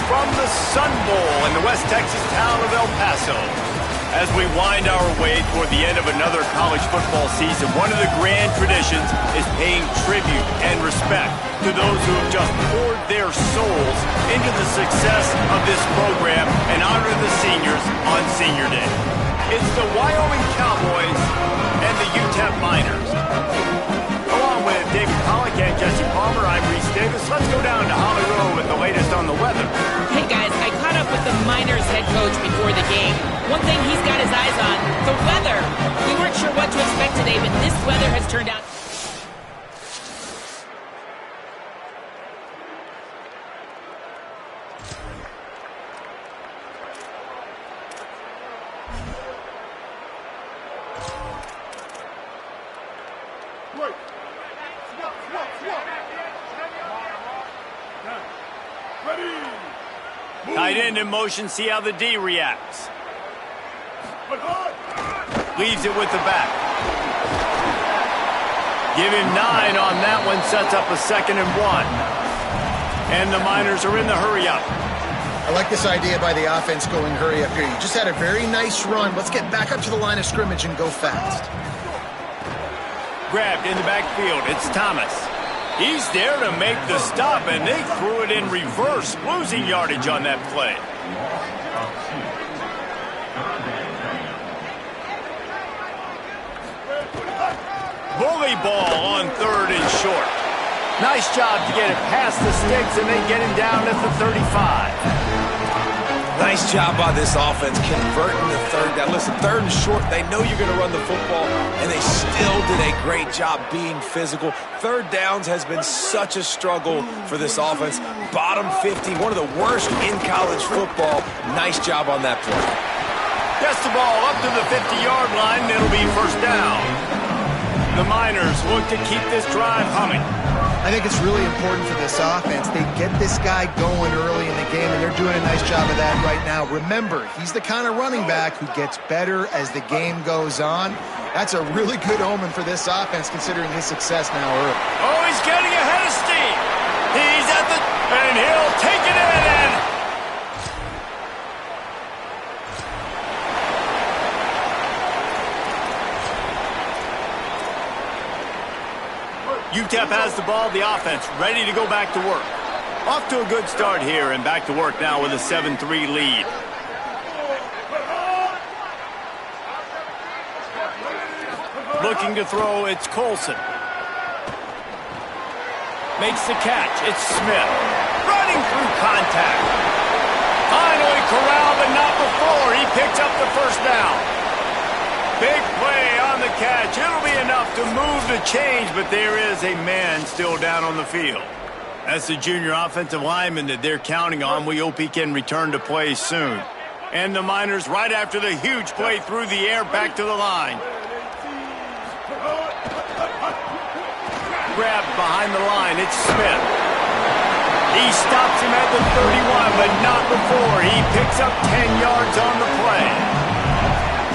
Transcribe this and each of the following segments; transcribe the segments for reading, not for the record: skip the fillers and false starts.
from the Sun Bowl in the West Texas town of El Paso. As we wind our way toward the end of another college football season, one of the grand traditions is paying tribute and respect to those who have just poured their souls into the success of this program and honor the seniors on Senior Day. It's the Wyoming Cowboys and the UTEP Miners. Along with David Pollack and Jesse Palmer, I'm Reese Davis. Let's go down to Holly Rowe with the latest on the weather. Hey guys, I caught up with the Miners head coach before the game. One thing he's got his eyes on, the weather. We weren't sure what to expect today, but this weather has turned out... Tight end in motion, see how the D reacts. Leaves it with the back. Give him 9 on that one, sets up a 2nd and 1. And the Miners are in the hurry-up. I like this idea by the offense going hurry-up here. You just had a very nice run. Let's get back up to the line of scrimmage and go fast. Grabbed in the backfield, it's Thomas. He's there to make the stop, and they threw it in reverse, losing yardage on that play. Bully ball on 3rd and short. Nice job to get it past the sticks, and they get him down at the 35. Nice job by this offense converting the 3rd down. Listen, 3rd and short, they know you're going to run the football, and they still did a great job being physical. 3rd downs has been such a struggle for this offense. Bottom 50, one of the worst in college football. Nice job on that play. Gets the ball up to the 50-yard line, and it'll be 1st down. The Miners look to keep this drive humming. I think it's really important for this offense. They get this guy going early in the game, and they're doing a nice job of that right now. Remember, he's the kind of running back who gets better as the game goes on. That's a really good omen for this offense, considering his success now early. Oh, he's getting ahead of steam. He's at the... and he'll take it in, and... UTEP has the ball, the offense ready to go back to work. Off to a good start here, and back to work now with a 7-3 lead. Looking to throw, it's Colson. Makes the catch, it's Smith. Running through contact. Finally corralled, but not before. He picks up the 1st down. Big play on the catch. It'll be enough to move the change, but there is a man still down on the field. That's the junior offensive lineman that they're counting on. We hope he can return to play soon. And the Miners right after the huge play through the air back to the line. Grabbed behind the line. It's Smith. He stops him at the 31, but not before. He picks up 10 yards on the play.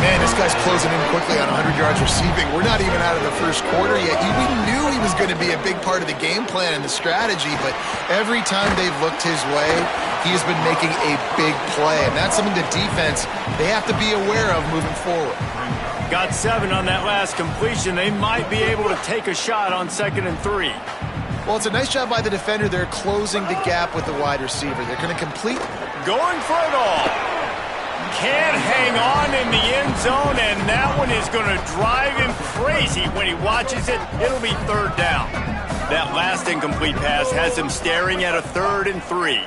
Man, this guy's closing in quickly on 100 yards receiving. We're not even out of the 1st quarter yet. We knew he was going to be a big part of the game plan and the strategy, but every time they've looked his way, he has been making a big play, and that's something the defense, they have to be aware of moving forward. Got 7 on that last completion. They might be able to take a shot on 2nd and 3. Well, it's a nice job by the defender. They're closing the gap with the wide receiver. They're going to complete. Going for it all. Can't hang on in the end zone, and that one is going to drive him crazy when he watches it. It'll be 3rd down. That last incomplete pass has him staring at a 3rd and 3.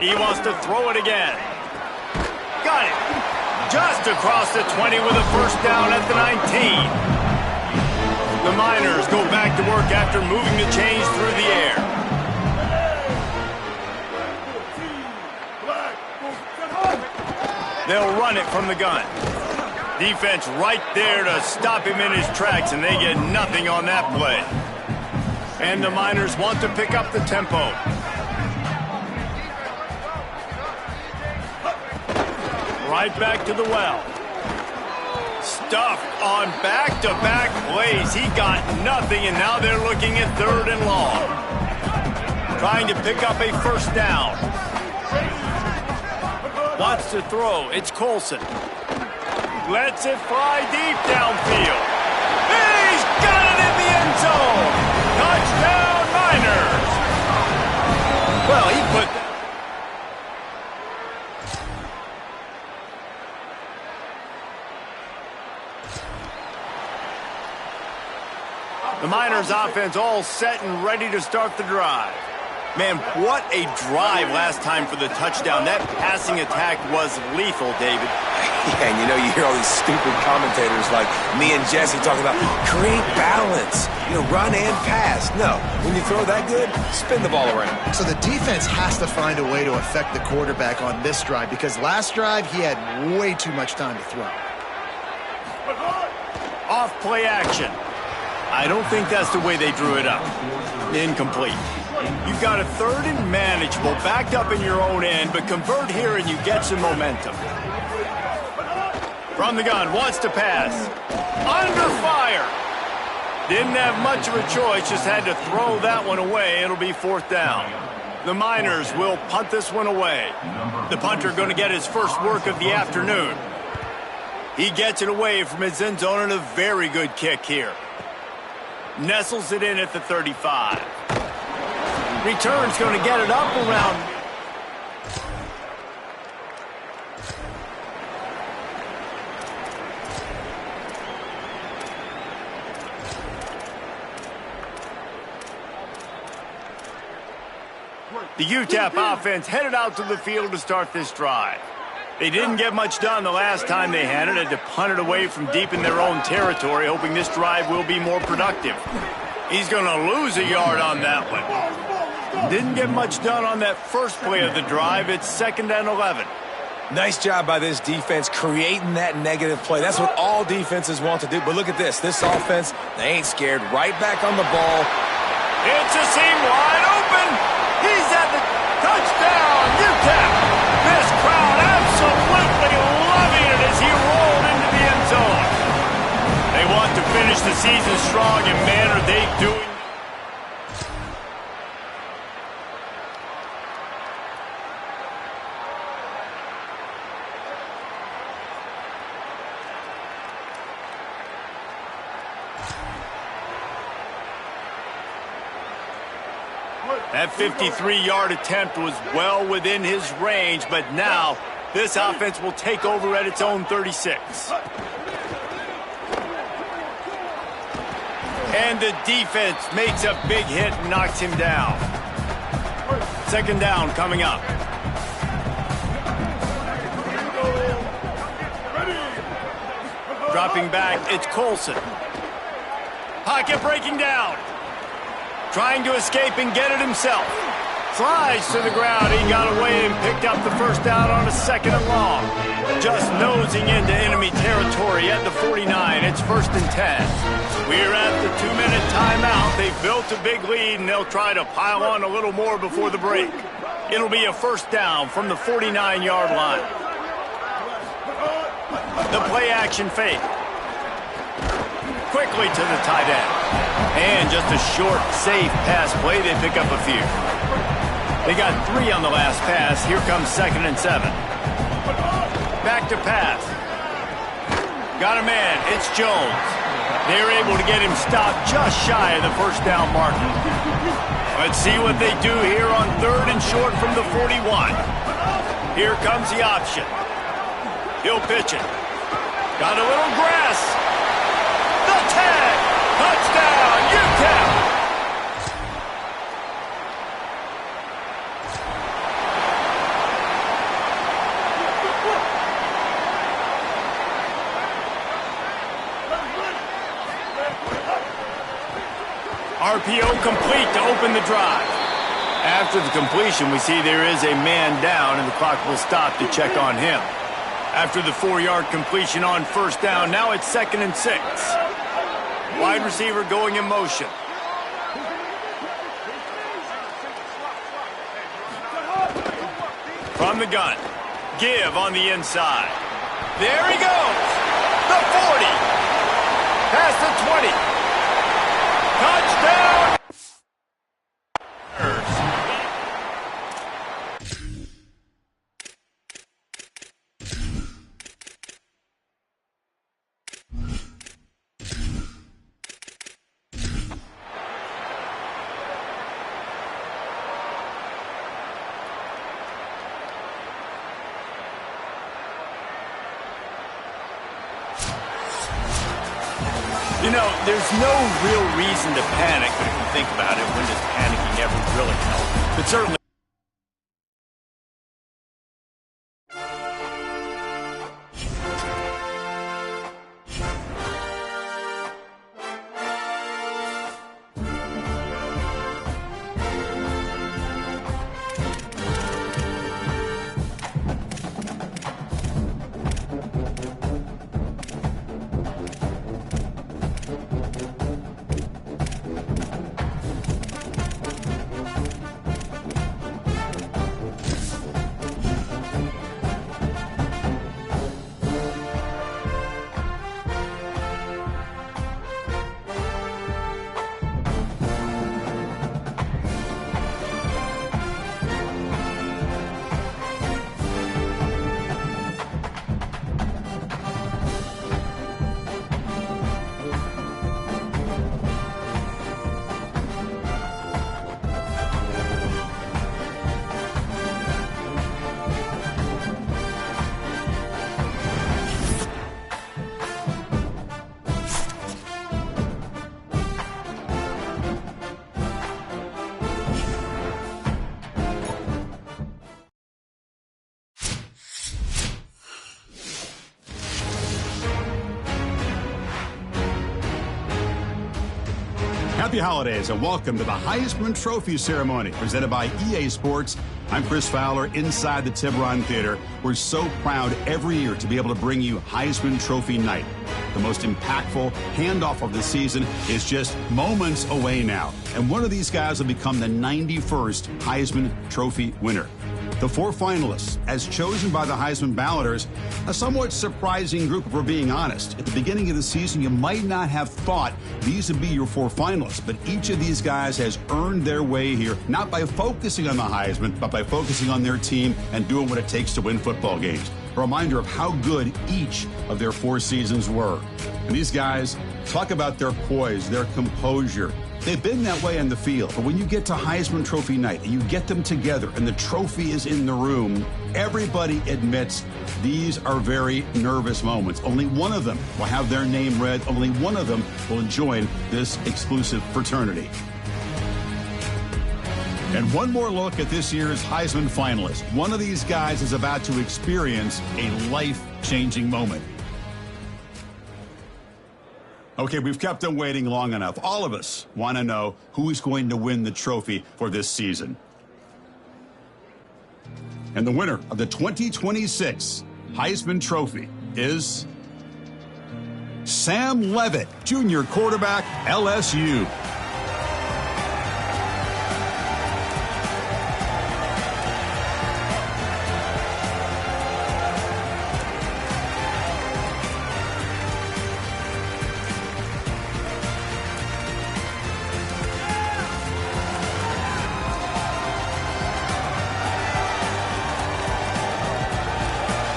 He wants to throw it again. Got it. Just across the 20 with a 1st down at the 19. The Miners go back to work after moving the chains through the air. They'll run it from the gun. Defense right there to stop him in his tracks, and they get nothing on that play. And the Miners want to pick up the tempo. Right back to the well. Stuffed on back-to-back plays. He got nothing, and now they're looking at 3rd and long. Trying to pick up a first down. Wants to throw. It's Colson. Lets it fly deep downfield. He's got it in the end zone. Touchdown, Niners. Well, he put that. The Niners offense all set and ready to start the drive. Man, what a drive last time for the touchdown. That passing attack was lethal, David. Yeah, and you know, you hear all these stupid commentators like me and Jesse talking about create balance, run and pass. No, when you throw that good, spin the ball around. So the defense has to find a way to affect the quarterback on this drive because last drive he had way too much time to throw. Off play action. I don't think that's the way they drew it up. Incomplete. You've got a 3rd and manageable, backed up in your own end, but convert here and you get some momentum. From the gun, wants to pass. Under fire. Didn't have much of a choice, just had to throw that one away. It'll be 4th down. The Niners will punt this one away. The punter going to get his first work of the afternoon. He gets it away from his end zone and a very good kick here. Nestles it in at the 35. Return's going to get it up around. The UTEP offense headed out to the field to start this drive. They didn't get much done the last time they had it. Had to punt it away from deep in their own territory, hoping this drive will be more productive. He's going to lose a yard on that one. Didn't get much done on that first play of the drive. It's 2nd and 11. Nice job by this defense creating that negative play. That's what all defenses want to do. But look at this. This offense, they ain't scared. Right back on the ball. It's a seam wide open. He's at the touchdown. UTEP. This crowd absolutely loving it as he rolled into the end zone. They want to finish the season strong, and man, are they doing. That 53-yard attempt was well within his range, but now this offense will take over at its own 36. And the defense makes a big hit and knocks him down. 2nd down coming up. Dropping back, it's Colson. Pocket breaking down. Trying to escape and get it himself. Slides to the ground. He got away and picked up the first down on a 2nd and long. Just nosing into enemy territory at the 49. It's 1st and 10. We're at the 2-minute timeout. They've built a big lead, and they'll try to pile on a little more before the break. It'll be a first down from the 49-yard line. The play-action fake. Quickly to the tight end. And just a short, safe pass play. They pick up a few. They got 3 on the last pass. Here comes 2nd and 7. Back to pass. Got a man. It's Jones. They're able to get him stopped just shy of the first down marker. Let's see what they do here on 3rd and short from the 41. Here comes the option. He'll pitch it. Got a little grass. The tag. Touchdown, UTEP. RPO complete to open the drive. After the completion, we see there is a man down, and the clock will stop to check on him. After the 4-yard completion on first down, now it's 2nd and 6. Wide receiver going in motion. From the gun. Give on the inside. There he goes. The 40. Past the 20. Touchdown. You know, there's no real reason to panic, but if you think about it, when does panicking ever really help? But certainly... Happy holidays and welcome to the Heisman Trophy ceremony presented by EA Sports. I'm Chris Fowler inside the Tiburon Theater. We're so proud every year to be able to bring you Heisman Trophy night. The most impactful handoff of the season is just moments away now. And one of these guys will become the 91st Heisman Trophy winner. The four finalists, as chosen by the Heisman balloters, a somewhat surprising group if we're being honest. At the beginning of the season, you might not have thought these would be your four finalists, but each of these guys has earned their way here, not by focusing on the Heisman, but by focusing on their team and doing what it takes to win football games. A reminder of how good each of their four seasons were. And these guys talk about their poise, their composure. They've been that way on the field, but when you get to Heisman Trophy night and you get them together and the trophy is in the room, everybody admits these are very nervous moments. Only one of them will have their name read. Only one of them will join this exclusive fraternity. And one more look at this year's Heisman finalists. One of these guys is about to experience a life-changing moment. Okay, we've kept them waiting long enough. All of us want to know who's going to win the trophy for this season. And the winner of the 2026 Heisman Trophy is Sam Levitt, junior quarterback, LSU.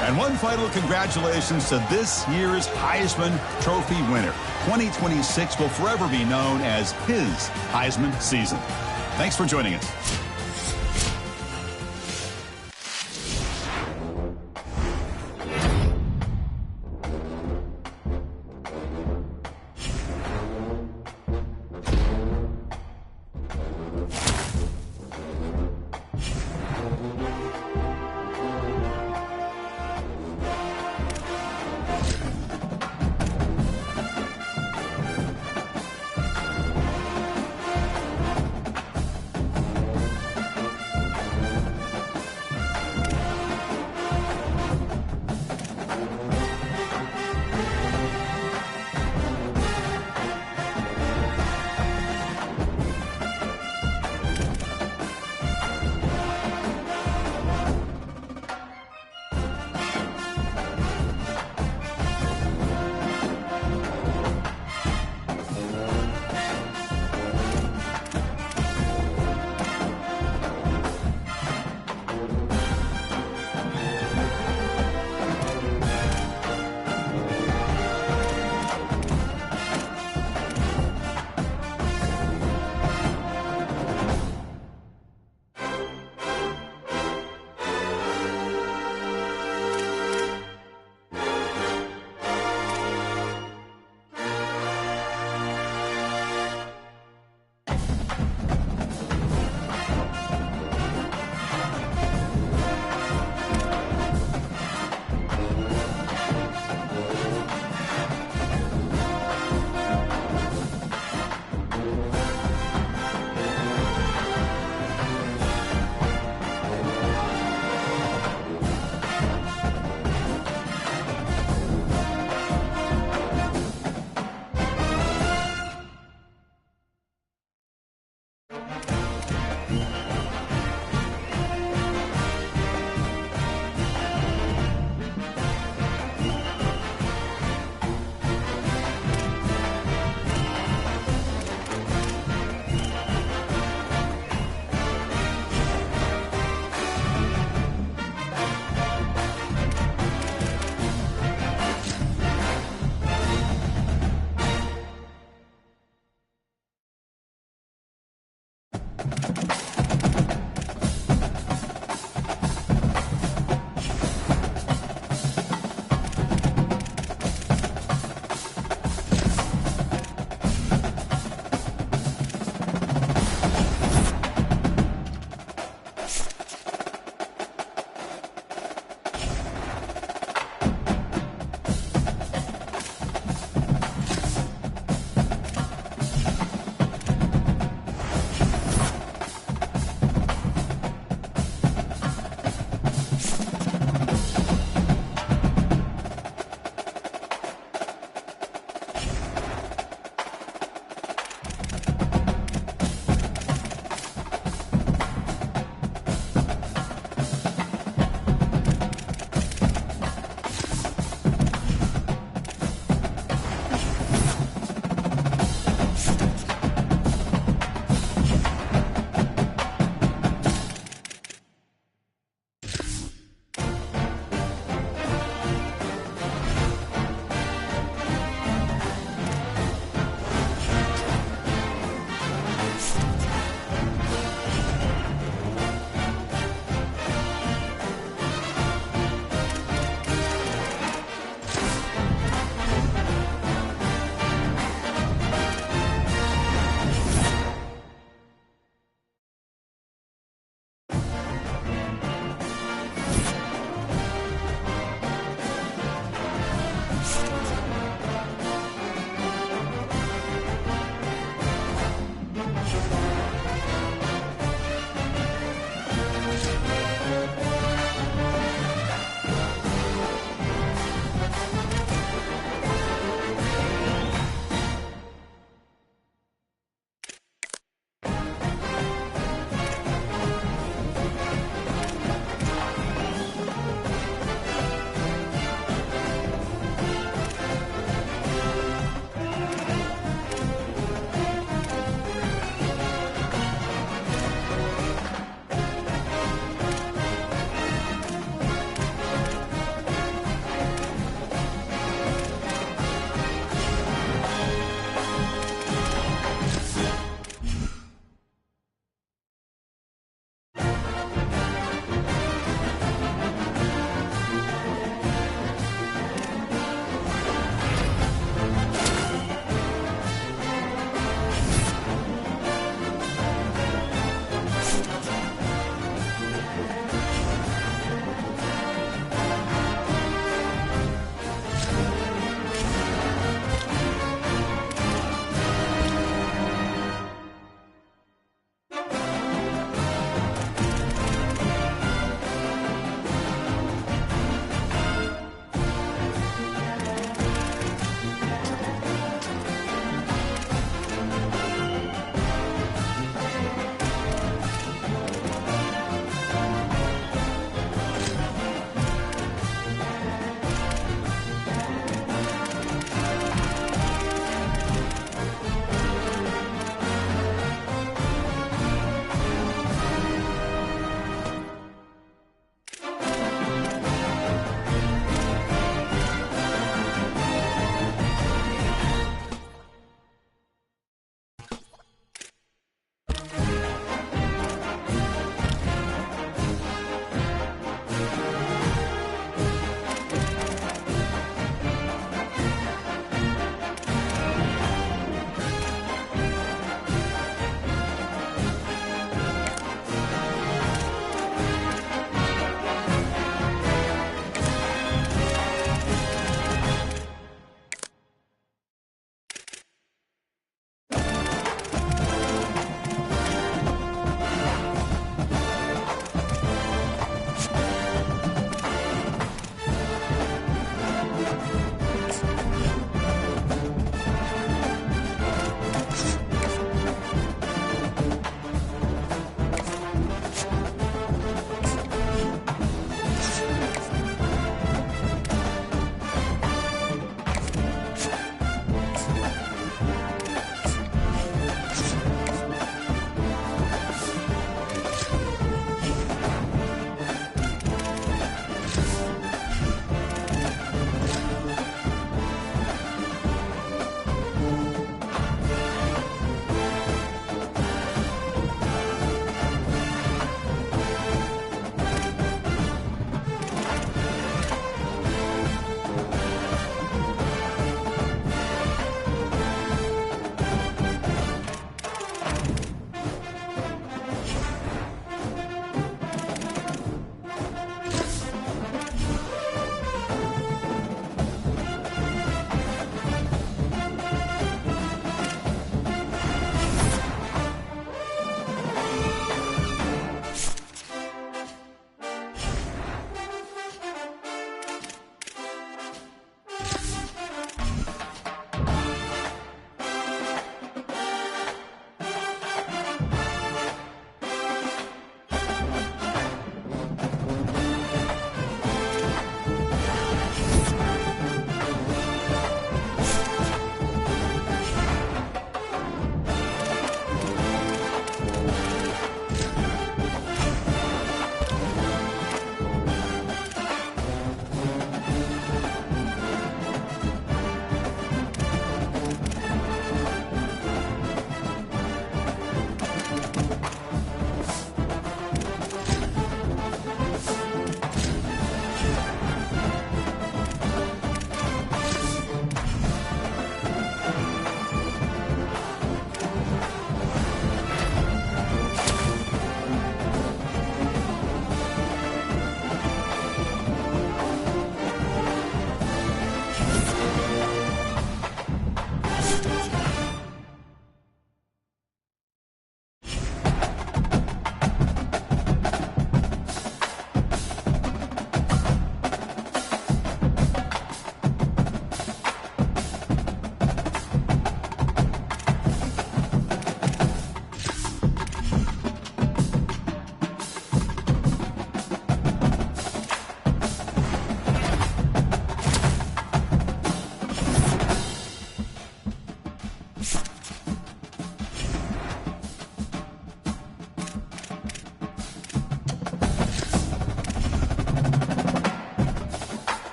And one final congratulations to this year's Heisman Trophy winner. 2026 will forever be known as his Heisman season. Thanks for joining us.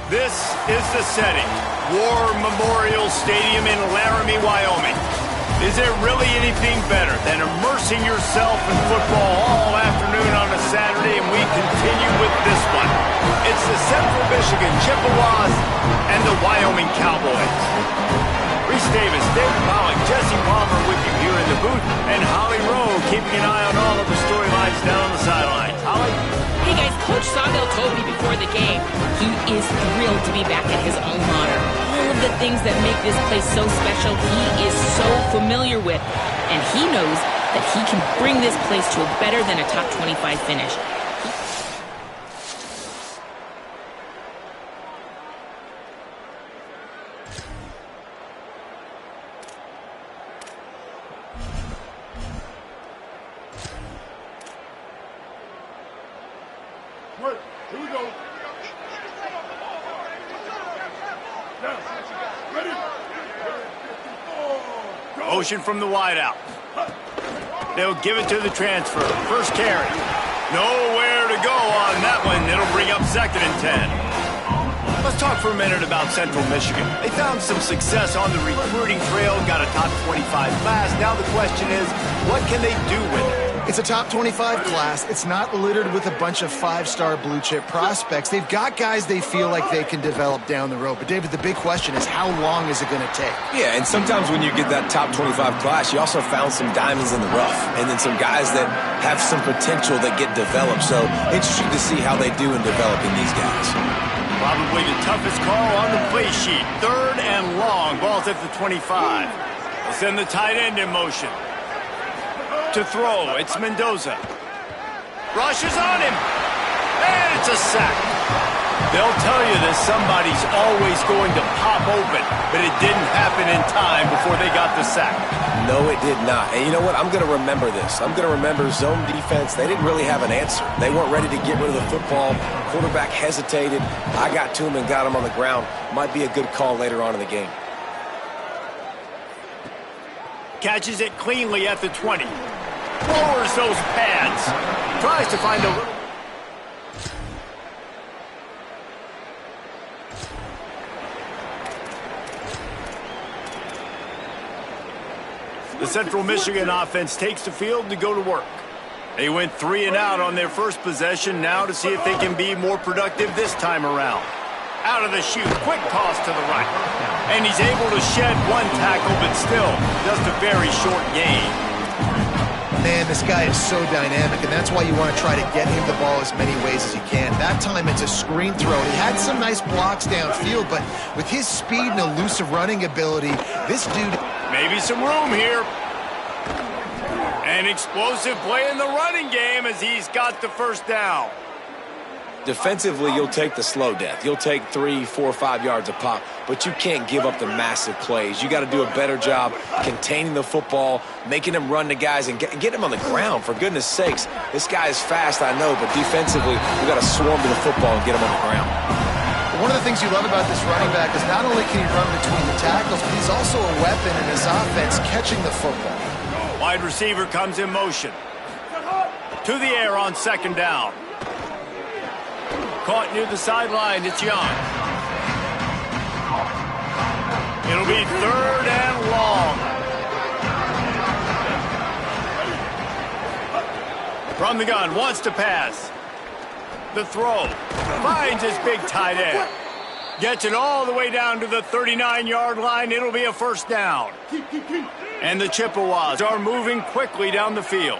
This is the setting. War Memorial Stadium in Laramie, Wyoming. Is there really anything better than immersing yourself in football all afternoon on a Saturday? And we continue with this one. It's the Central Michigan Chippewas and the Wyoming Cowboys. Reese Davis, David Pollock, Jesse Palmer with you here in the booth, and Holly Rowe keeping an eye on all of the storylines down on the sidelines. Holly? Hey guys, Coach Sawdell told me before the game he is thrilled to be back at his alma mater. All of the things that make this place so special, he is so familiar with. And he knows that he can bring this place to a better than a top 25 finish. Here we go. Ready? Motion from the wideout. They'll give it to the transfer. First carry. Nowhere to go on that one. It'll bring up 2nd and 10. Let's talk for a minute about Central Michigan. They found some success on the recruiting trail, got a top 25 class. Now the question is, what can they do with it? It's a top 25 class. It's not littered with a bunch of 5-star blue-chip prospects. They've got guys they feel like they can develop down the road. But, David, the big question is, how long is it going to take? Yeah, and sometimes when you get that top 25 class, you also found some diamonds in the rough, and then some guys that have some potential that get developed. So interesting to see how they do in developing these guys. Probably the toughest call on the play sheet. 3rd and long. Ball's at the 25. They'll send the tight end in motion. To throw, it's Mendoza. Rushes on him. And it's a sack. They'll tell you that somebody's always going to pop open, but it didn't happen in time before they got the sack. No, it did not. And you know what? I'm going to remember this. I'm going to remember zone defense. They didn't really have an answer. They weren't ready to get rid of the football. Quarterback hesitated. I got to him and got him on the ground. Might be a good call later on in the game. Catches it cleanly at the 20. Lowers those pads. Tries to find a little... The Central Michigan offense takes the field to go to work. They went 3 and out on their first possession, now to see if they can be more productive this time around. Out of the chute, quick toss to the right. And he's able to shed one tackle, but still just a very short gain. Man, this guy is so dynamic, and that's why you want to try to get him the ball as many ways as you can. That time it's a screen throw. He had some nice blocks downfield, but with his speed and elusive running ability, this dude... Maybe some room here. An explosive play in the running game as he's got the first down. Defensively, you'll take the slow death. You'll take 3, 4, 5 yards a pop, but you can't give up the massive plays. You got to do a better job containing the football, making him run to guys, and get him on the ground, for goodness sakes. This guy is fast, I know, but defensively, we got to swarm to the football and get him on the ground. One of the things you love about this running back is not only can he run between the tackles, but he's also a weapon in his offense catching the football. Wide receiver comes in motion. To the air on second down. Caught near the sideline, it's Young. It'll be 3rd and long. From the gun, wants to pass. The throw. Finds his big tight end. Gets it all the way down to the 39-yard line. It'll be a first down. And the Chippewas are moving quickly down the field.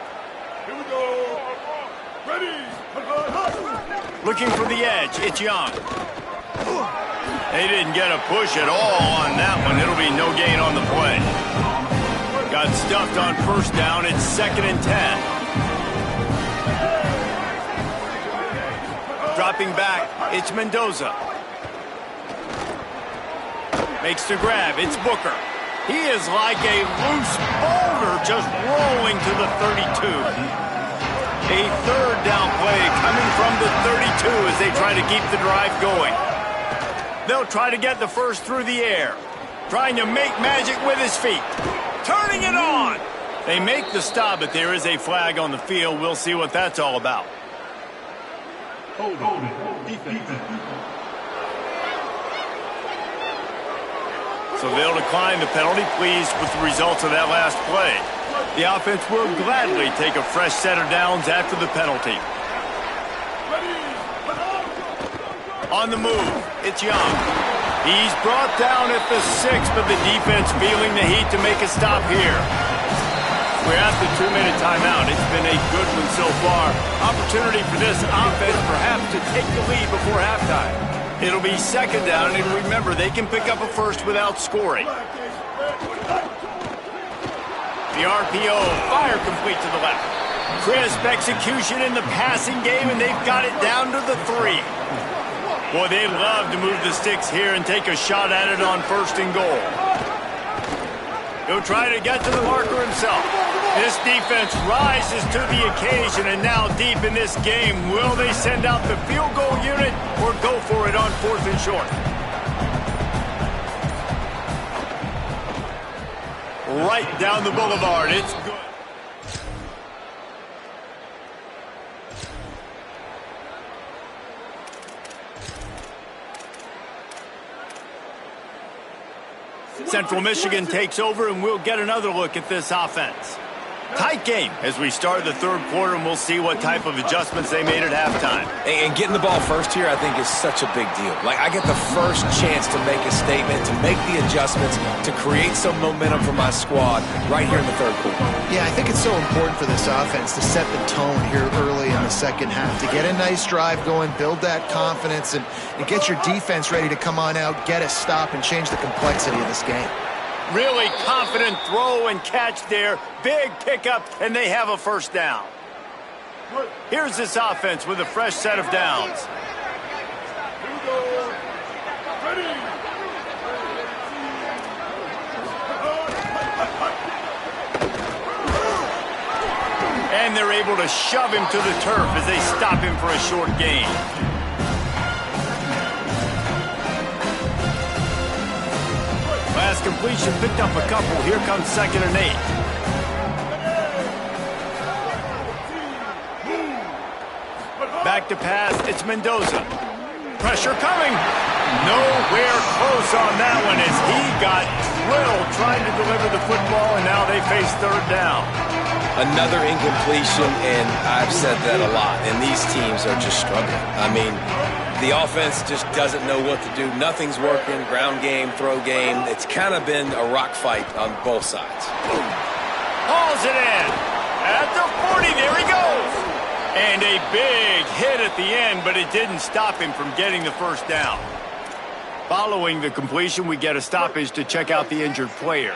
Here we go. Ready. Looking for the edge, it's Young. They didn't get a push at all on that one. It'll be no gain on the play. Got stuffed on first down. It's 2nd and 10. Dropping back, it's Mendoza. Makes the grab, it's Booker. He is like a loose boulder just rolling to the 32. A 3rd down play coming from the 32 as they try to keep the drive going. They'll try to get the first through the air. Trying to make magic with his feet. Turning it on. They make the stop, but there is a flag on the field. We'll see what that's all about. So they'll decline the penalty, pleased with the results of that last play. The offense will gladly take a fresh set of downs after the penalty. On the move, it's Young. He's brought down at the 6, but the defense feeling the heat to make a stop here. We're at the 2-minute timeout. It's been a good one so far. Opportunity for this offense perhaps to take the lead before halftime. It'll be 2nd down, and remember, they can pick up a first without scoring. The RPO, fire complete to the left. Crisp execution in the passing game, and they've got it down to the 3. Boy, they'd love to move the sticks here and take a shot at it on 1st and goal. He'll try to get to the marker himself. This defense rises to the occasion, and now deep in this game, will they send out the field goal unit or go for it on 4th and short? Right down the boulevard. It's good. Central Michigan takes over, and we'll get another look at this offense. Tight game as we start the 3rd quarter, and we'll see what type of adjustments they made at halftime. And getting the ball first here, I think, is such a big deal. Like, I get the first chance to make a statement, to make the adjustments, to create some momentum for my squad right here in the 3rd quarter. Yeah, I think it's so important for this offense to set the tone here early in the 2nd half, to get a nice drive going, build that confidence, and get your defense ready to come on out, get a stop, and change the complexity of this game. Really confident throw and catch there. Big pickup, and they have a first down. Here's this offense with a fresh set of downs. And they're able to shove him to the turf as they stop him for a short gain. Last completion picked up a couple. Here comes 2nd and 8. Back to pass. It's Mendoza. Pressure coming. Nowhere close on that one as he got drilled trying to deliver the football, and now they face 3rd down. Another incompletion, and I've said that a lot, and these teams are just struggling. I mean, the offense just doesn't know what to do. Nothing's working, ground game, throw game. It's kind of been a rock fight on both sides. Hauls it in. At the 40, there he goes. And a big hit at the end, but it didn't stop him from getting the 1st down. Following the completion, we get a stoppage to check out the injured player.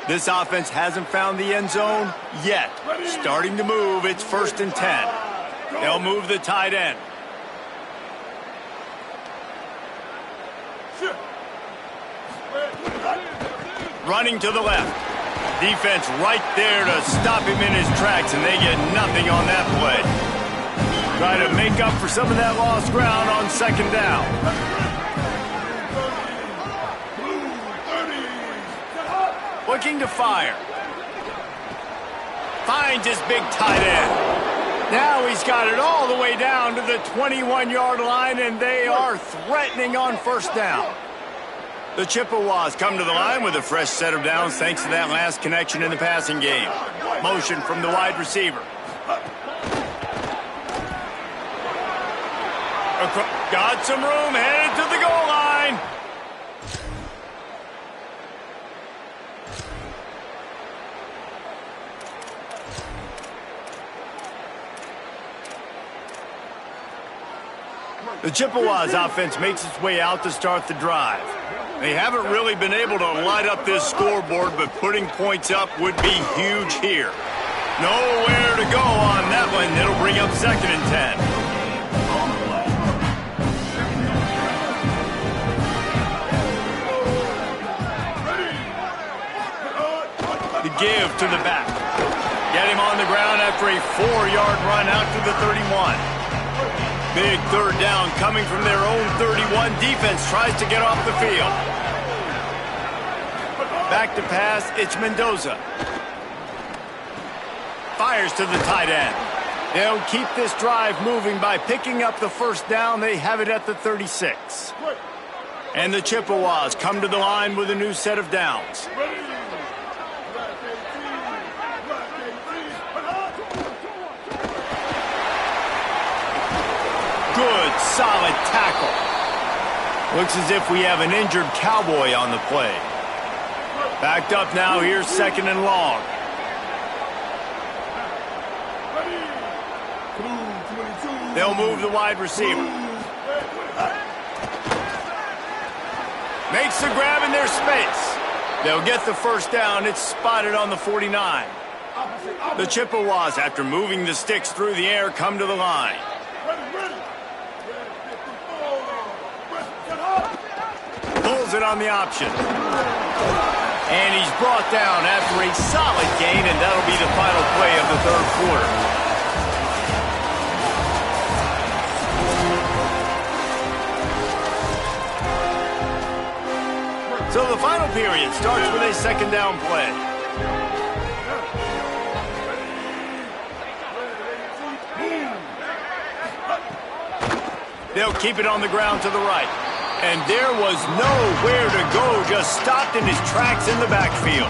This offense hasn't found the end zone yet. Starting to move, it's 1st and 10. They'll move the tight end. Running to the left. Defense right there to stop him in his tracks, and they get nothing on that play. Try to make up for some of that lost ground on 2nd down. Looking to fire. Finds his big tight end. Now he's got it all the way down to the 21-yard line, and they are threatening on 1st down. The Chippewas come to the line with a fresh set of downs thanks to that last connection in the passing game. Motion from the wide receiver. Got some room, headed to the goal line. The Chippewas offense makes its way out to start the drive. They haven't really been able to light up this scoreboard, but putting points up would be huge here. Nowhere to go on that one. It'll bring up 2nd and 10. The give to the back. Get him on the ground after a 4-yard run out to the 31. Big 3rd down coming from their own 31. Defense tries to get off the field. Back to pass, it's Mendoza. Fires to the tight end. They'll keep this drive moving by picking up the 1st down. They have it at the 36. And the Chippewas come to the line with a new set of downs. Good, solid tackle. Looks as if we have an injured Cowboy on the play. Backed up now, here's 2nd and long. They'll move the wide receiver. Makes the grab in their space. They'll get the 1st down. It's spotted on the 49. The Chippewas, after moving the sticks through the air, come to the line. Pulls it on the option. And he's brought down after a solid gain, and that'll be the final play of the 3rd quarter. So the final period starts with a 2nd down play. They'll keep it on the ground to the right. And there was nowhere to go, just stopped in his tracks in the backfield.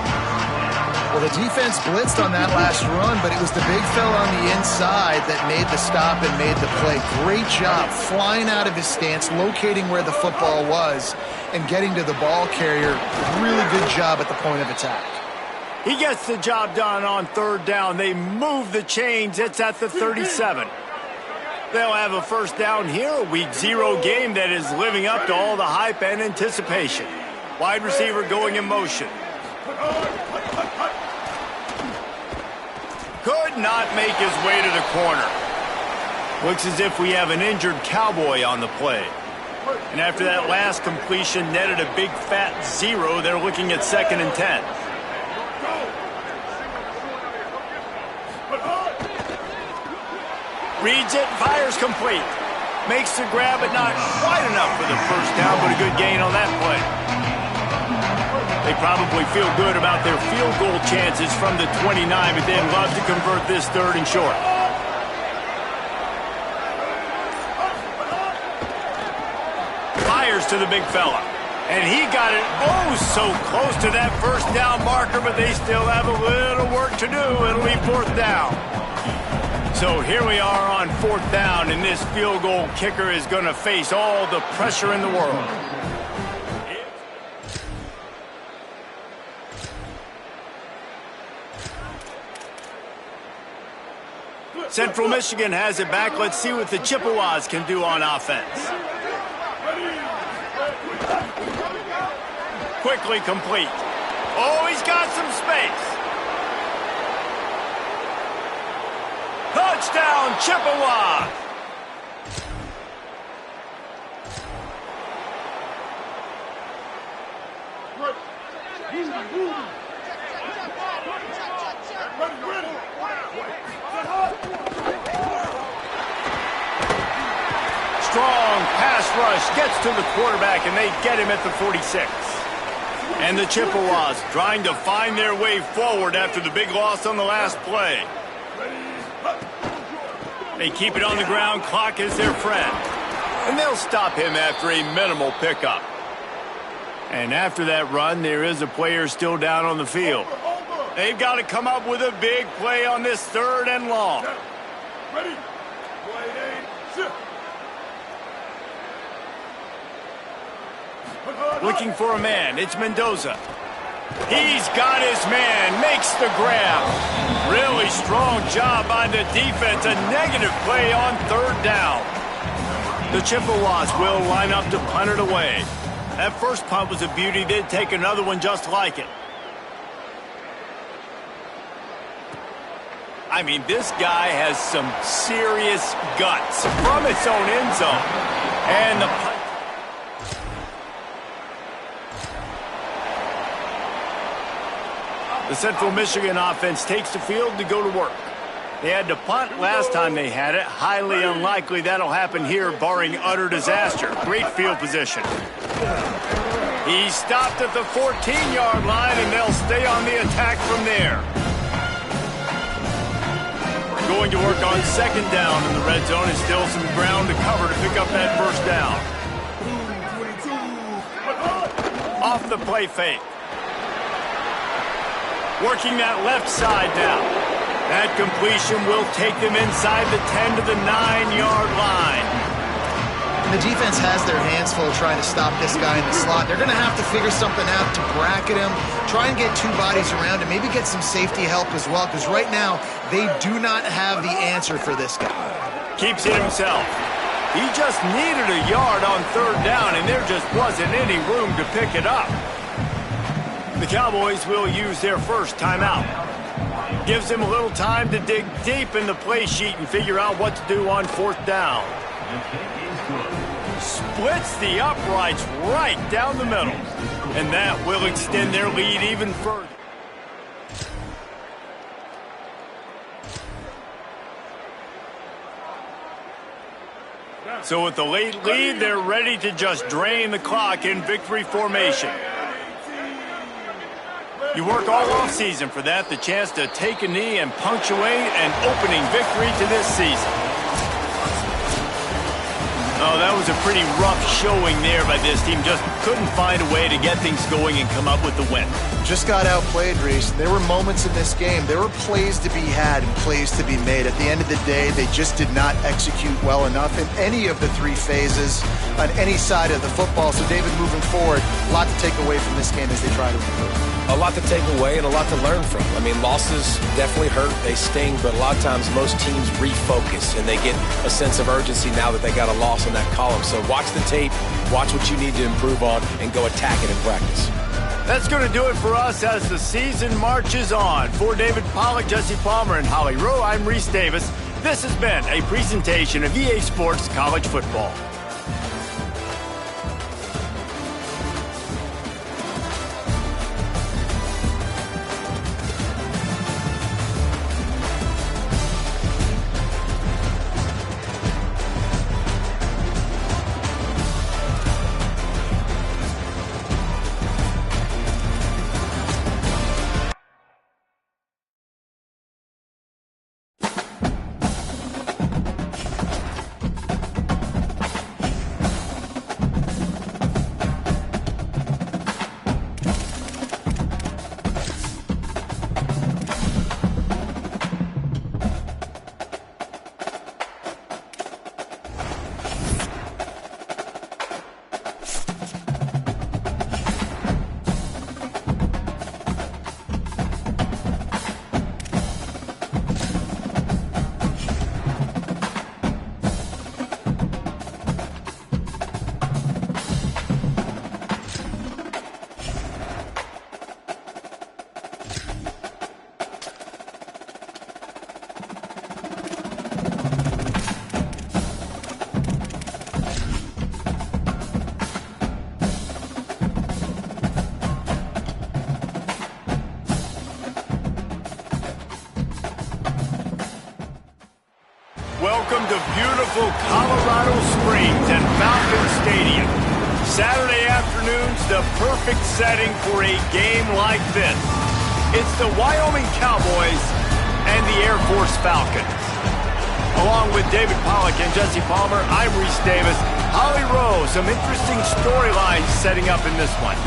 Well, the defense blitzed on that last run, but it was the big fella on the inside that made the stop and made the play. Great job flying out of his stance, locating where the football was, and getting to the ball carrier. Really good job at the point of attack. He gets the job done on 3rd down. They move the chains. It's at the 37. They'll have a 1st down here, a week 0 game that is living up to all the hype and anticipation. Wide receiver going in motion. Could not make his way to the corner. Looks as if we have an injured Cowboy on the play. And after that last completion netted a big fat 0, they're looking at 2nd and 10. Reads it, fires complete. Makes the grab, but not quite enough for the first down, but a good gain on that play. They probably feel good about their field goal chances from the 29, but they'd love to convert this 3rd and short. Fires to the big fella. And he got it so close to that first down marker, but they still have a little work to do. It'll be 4th down. So here we are on 4th down, and this field goal kicker is going to face all the pressure in the world. Central Michigan has it back. Let's see what the Chippewas can do on offense. Quickly complete. Oh, he's got some space. Touchdown, Chippewa! Strong pass rush gets to the quarterback, and they get him at the 46. And the Chippewas trying to find their way forward after the big loss on the last play. They keep it on the ground. Clock is their friend. And they'll stop him after a minimal pickup. And after that run, there is a player still down on the field. They've got to come up with a big play on this 3rd and long. Ready? Looking for a man. It's Mendoza. He's got his man. Makes the grab. Really strong job by the defense. A negative play on 3rd down. The Chippewas will line up to punt it away. That first punt was a beauty. They'd take another one just like it. I mean, this guy has some serious guts from its own end zone. And the punt. The Central Michigan offense takes the field to go to work. They had to punt last time they had it. Highly unlikely that'll happen here, barring utter disaster. Great field position. He stopped at the 14-yard line, and they'll stay on the attack from there. Going to work on 2nd down in the red zone, and still some ground to cover to pick up that first down. Off the play fake. Working that left side now. That completion will take them inside the 10 to the 9-yard line. The defense has their hands full trying to stop this guy in the slot. They're going to have to figure something out to bracket him, try and get 2 bodies around him, maybe get some safety help as well, because right now they do not have the answer for this guy. Keeps it himself. He just needed a yard on 3rd down, and there just wasn't any room to pick it up. The Cowboys will use their first timeout. Gives them a little time to dig deep in the play sheet and figure out what to do on 4th down. Splits the uprights right down the middle. And that will extend their lead even further. So with the late lead, they're ready to just drain the clock in victory formation. You work all offseason for that, the chance to take a knee and punctuate an opening victory to this season. Oh, that was a pretty rough showing there by this team. Just couldn't find a way to get things going and come up with the win. Just got outplayed, Reese. There were moments in this game. There were plays to be had and plays to be made. At the end of the day, they just did not execute well enough in any of the 3 phases on any side of the football. So, David, moving forward, a lot to take away from this game as they try to improve. A lot to take away and a lot to learn from. I mean, losses definitely hurt. They sting, but a lot of times most teams refocus and they get a sense of urgency now that they got a loss in that column. So watch the tape, watch what you need to improve on, and go attack it in practice. That's going to do it for us as the season marches on. For David Pollack, Jesse Palmer, and Holly Rowe, I'm Reese Davis. This has been a presentation of EA Sports College Football. Welcome to beautiful Colorado Springs and Falcon Stadium. Saturday afternoon's the perfect setting for a game like this. It's the Wyoming Cowboys and the Air Force Falcons. Along with David Pollack and Jesse Palmer, I'm Reese Davis. Holly Rowe, some interesting storylines setting up in this one.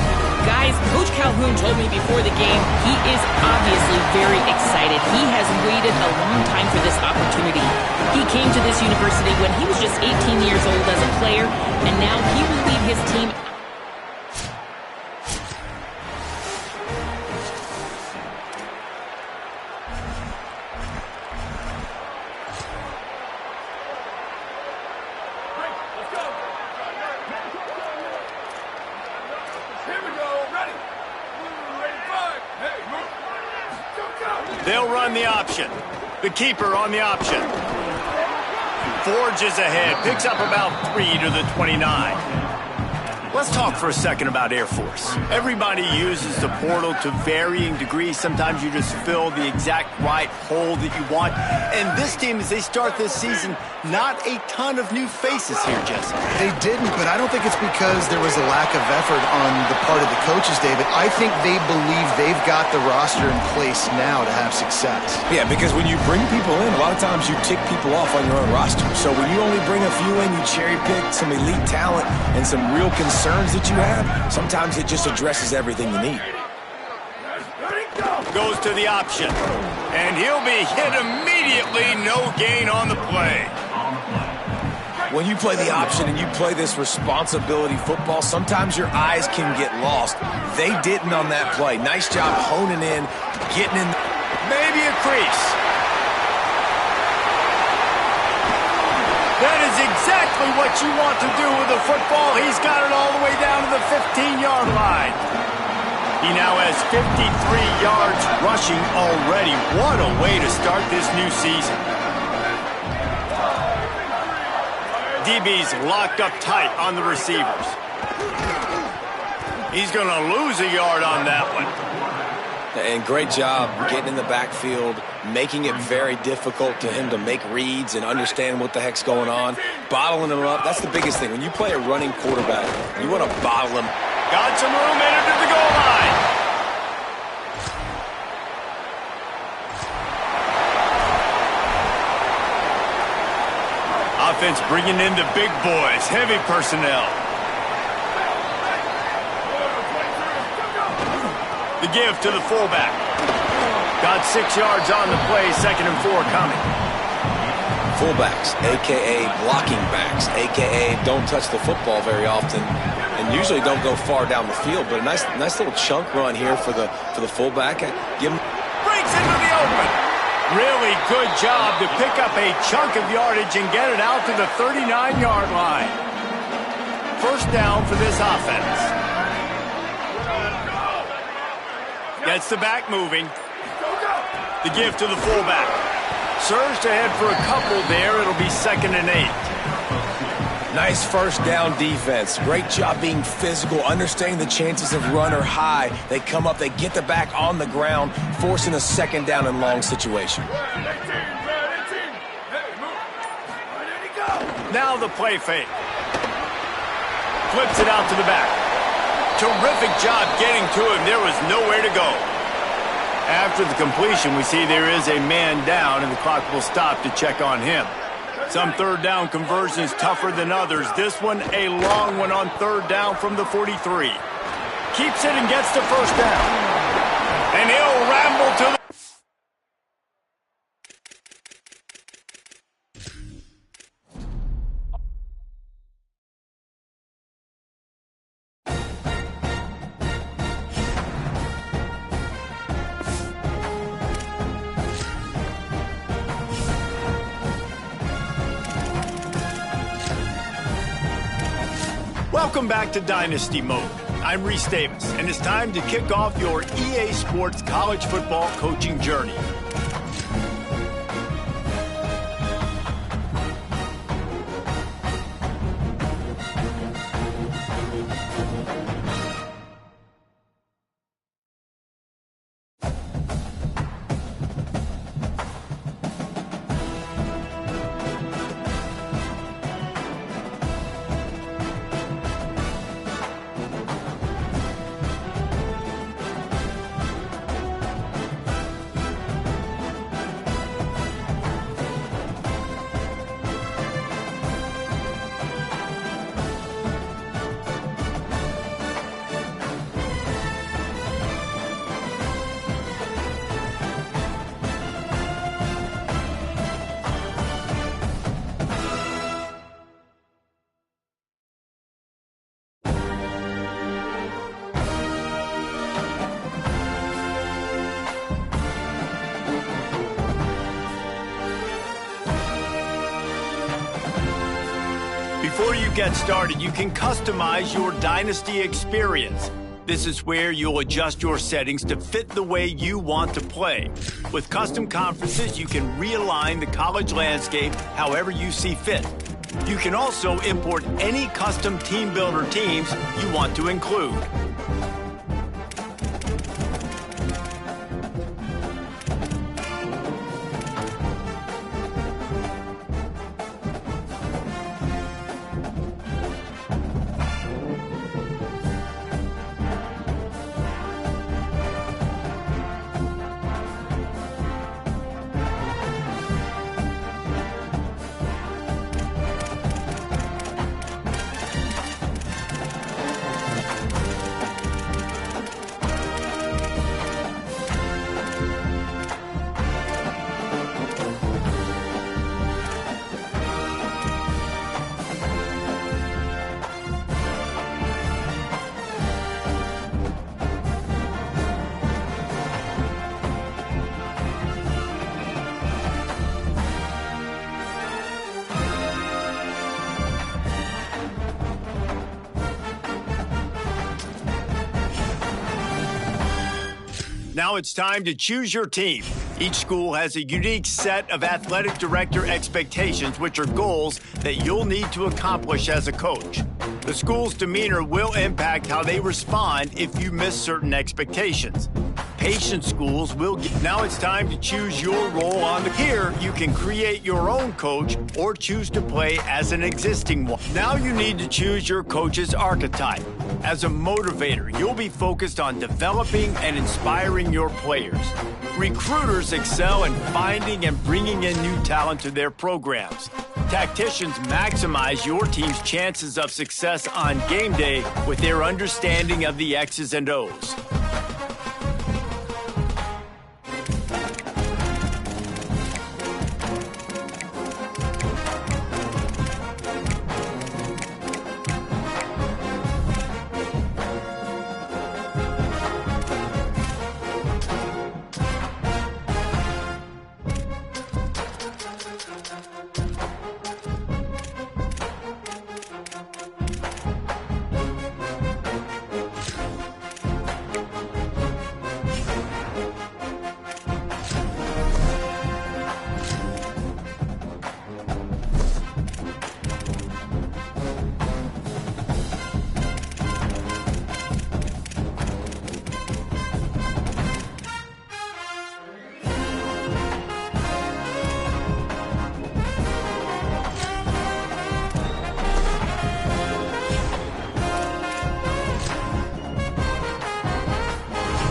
Guys, Coach Calhoun told me before the game he is obviously very excited. He has waited a long time for this opportunity. He came to this university when he was just 18 years old as a player, and now he will lead his team. They'll run the option. The keeper on the option. Forges ahead. Picks up about 3 to the 29. Let's talk for a second about Air Force. Everybody uses the portal to varying degrees. Sometimes you just fill the exact right hole that you want. And this team, as they start this season, not a ton of new faces here, Jesse. They didn't, but I don't think it's because there was a lack of effort on the part of the coaches, David. I think they believe they've got the roster in place now to have success. Yeah, because when you bring people in, a lot of times you tick people off on your own roster. So when you only bring a few in, you cherry pick some elite talent and some real concerns that you have, sometimes it just addresses everything you need. Goes to the option. And he'll be hit immediately. No gain on the play. When you play the option and you play this responsibility football, sometimes your eyes can get lost. They didn't on that play. Nice job honing in, getting in. Maybe a crease. That is exactly what you want to do with a football. He's got it all the way down to the 15-yard line. He now has 53 yards rushing already. What a way to start this new season. DB's locked up tight on the receivers. He's going to lose a yard on that one. And great job getting in the backfield, making it very difficult to him to make reads and understand what the heck's going on, bottling him up. That's the biggest thing. When you play a running quarterback, you want to bottle him. Got some room, made it to the goal line. Offense bringing in the big boys, heavy personnel. The give to the fullback. Got 6 yards on the play, 2nd and 4 coming. Fullbacks, a.k.a. blocking backs, a.k.a. don't touch the football very often and usually don't go far down the field, but a nice little chunk run here for the fullback. Give him. Breaks into the open. Really good job to pick up a chunk of yardage and get it out to the 39-yard line. First down for this offense. Gets the back moving. The give to the fullback. Surged ahead for a couple there. It'll be 2nd and 8. Nice first down defense. Great job being physical, understanding the chances of run are high. They come up, they get the back on the ground, forcing a 2nd down and long situation. Now the play fake. Flips it out to the back. Terrific job getting to him. There was nowhere to go. After the completion, we see there is a man down, and the clock will stop to check on him. Some 3rd down conversions tougher than others. This one, a long one on 3rd down from the 43. Keeps it and gets the first down. And he'll ramble to the... Welcome back to Dynasty Mode. I'm Reese Davis, and it's time to kick off your EA Sports college football coaching journey. Before you get started, you can customize your Dynasty experience. This is where you'll adjust your settings to fit the way you want to play. With custom conferences, you can realign the college landscape however you see fit. You can also import any custom team builder teams you want to include. Now it's time to choose your team. Each school has a unique set of athletic director expectations, which are goals that you'll need to accomplish as a coach. The school's demeanor will impact how they respond if you miss certain expectations. Patient schools will get... Now it's time to choose your role on the... Here, you can create your own coach or choose to play as an existing one. Now you need to choose your coach's archetype. As a motivator, you'll be focused on developing and inspiring your players. Recruiters excel in finding and bringing in new talent to their programs. Tacticians maximize your team's chances of success on game day with their understanding of the X's and O's.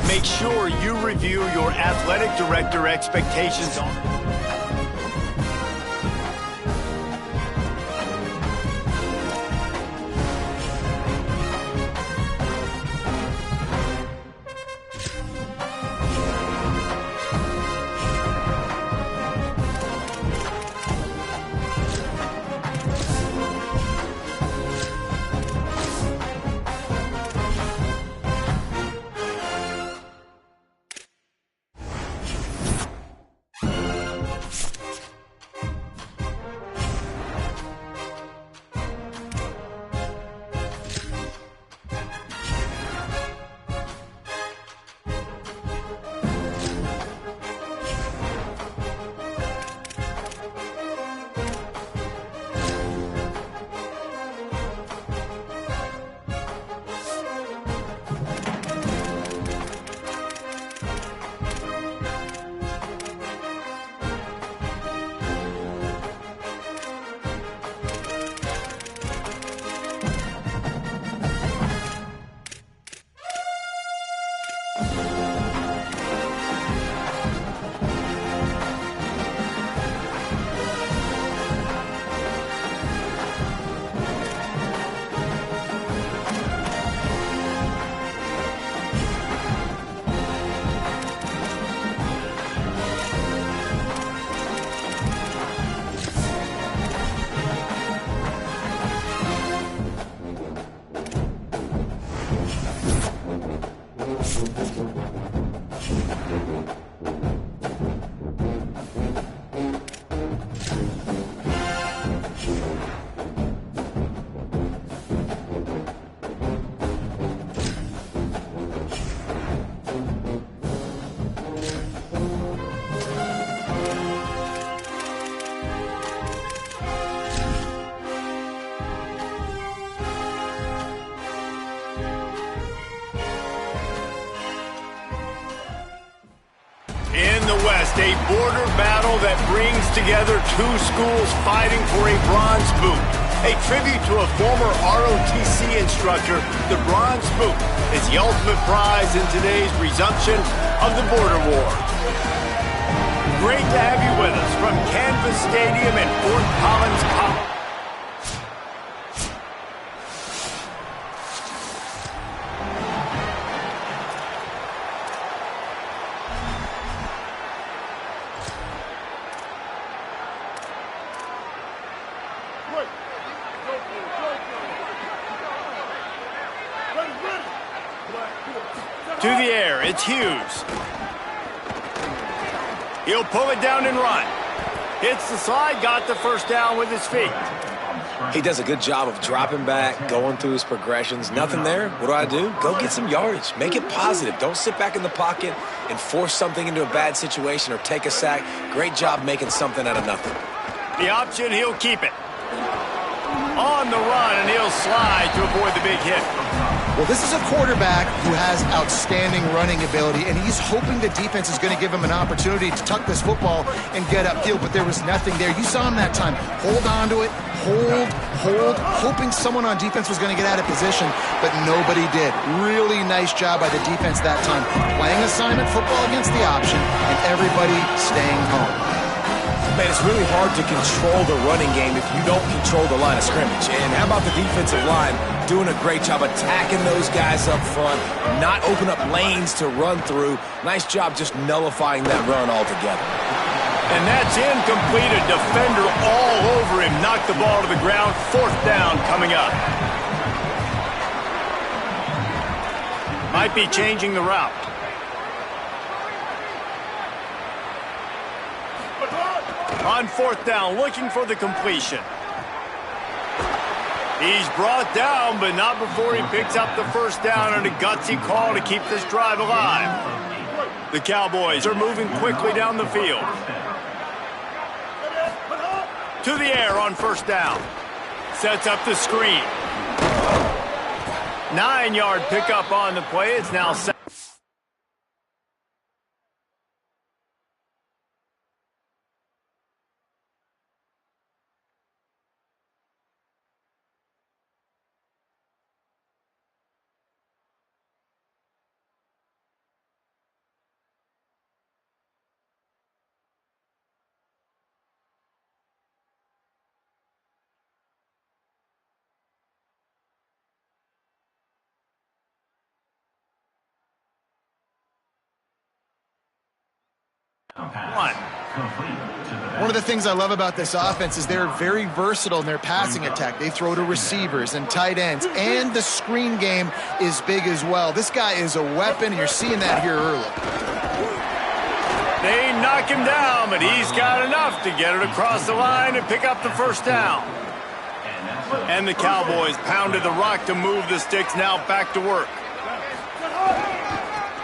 Make sure you review your athletic director expectations on... the West, a border battle that brings together two schools fighting for a bronze boot. A tribute to a former ROTC instructor, the Bronze Boot is the ultimate prize in today's resumption of the border war. Great to have you with us from Canvas Stadium in Fort Collins, Colorado. To the air, it's Hughes. He'll pull it down and run. Hits the slide, got the first down with his feet. He does a good job of dropping back, going through his progressions. Nothing there. What do? Go get some yardage. Make it positive. Don't sit back in the pocket and force something into a bad situation or take a sack. Great job making something out of nothing. The option, he'll keep it. On the run, and he'll slide to avoid the big hit. Well, this is a quarterback who has outstanding running ability, and he's hoping the defense is going to give him an opportunity to tuck this football and get upfield, but there was nothing there. You saw him that time. Hold on to it, hold, hoping someone on defense was going to get out of position, but nobody did. Really nice job by the defense that time. Playing assignment football against the option, and everybody staying home. Man, it's really hard to control the running game if you don't control the line of scrimmage. And how about the defensive line doing a great job attacking those guys up front, not open up lanes to run through. Nice job just nullifying that run altogether. And that's incomplete. A defender all over him. Knocked the ball to the ground. Fourth down coming up. Might be changing the route. On fourth down, looking for the completion. He's brought down, but not before he picks up the first down and a gutsy call to keep this drive alive. The Cowboys are moving quickly down the field. To the air on first down. Sets up the screen. 9-yard pickup on the play. It's now 7. One of the things I love about this offense is they're very versatile in their passing attack. They throw to receivers and tight ends, and the screen game is big as well. This guy is a weapon, and you're seeing that here early. They knock him down, but he's got enough to get it across the line and pick up the first down. And the Cowboys pounded the rock to move the sticks, now back to work.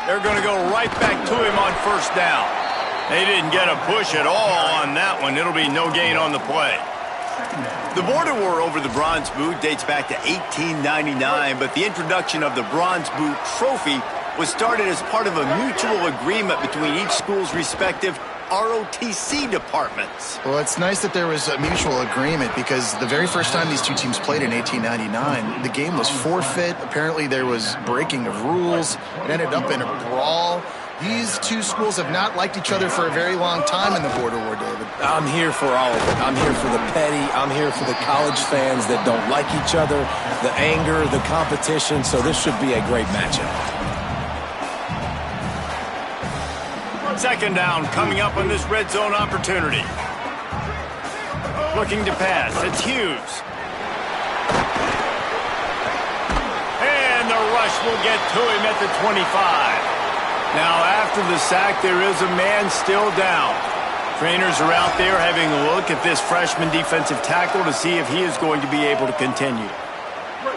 They're going to go right back to him on first down. They didn't get a push at all on that one. It'll be no gain on the play. The border war over the Bronze Boot dates back to 1899, but the introduction of the Bronze Boot trophy was started as part of a mutual agreement between each school's respective ROTC departments. Well, it's nice that there was a mutual agreement, because the very first time these two teams played in 1899, the game was forfeit. Apparently there was breaking of rules. It ended up in a brawl. These two schools have not liked each other for a very long time in the border war, David. I'm here for all of it. I'm here for the petty. I'm here for the college fans that don't like each other, the anger, the competition. So this should be a great matchup. Second down coming up on this red zone opportunity. Looking to pass. It's Hughes. And the rush will get to him at the 25. Now, after the sack, there is a man still down. Trainers are out there having a look at this freshman defensive tackle to see if he is going to be able to continue.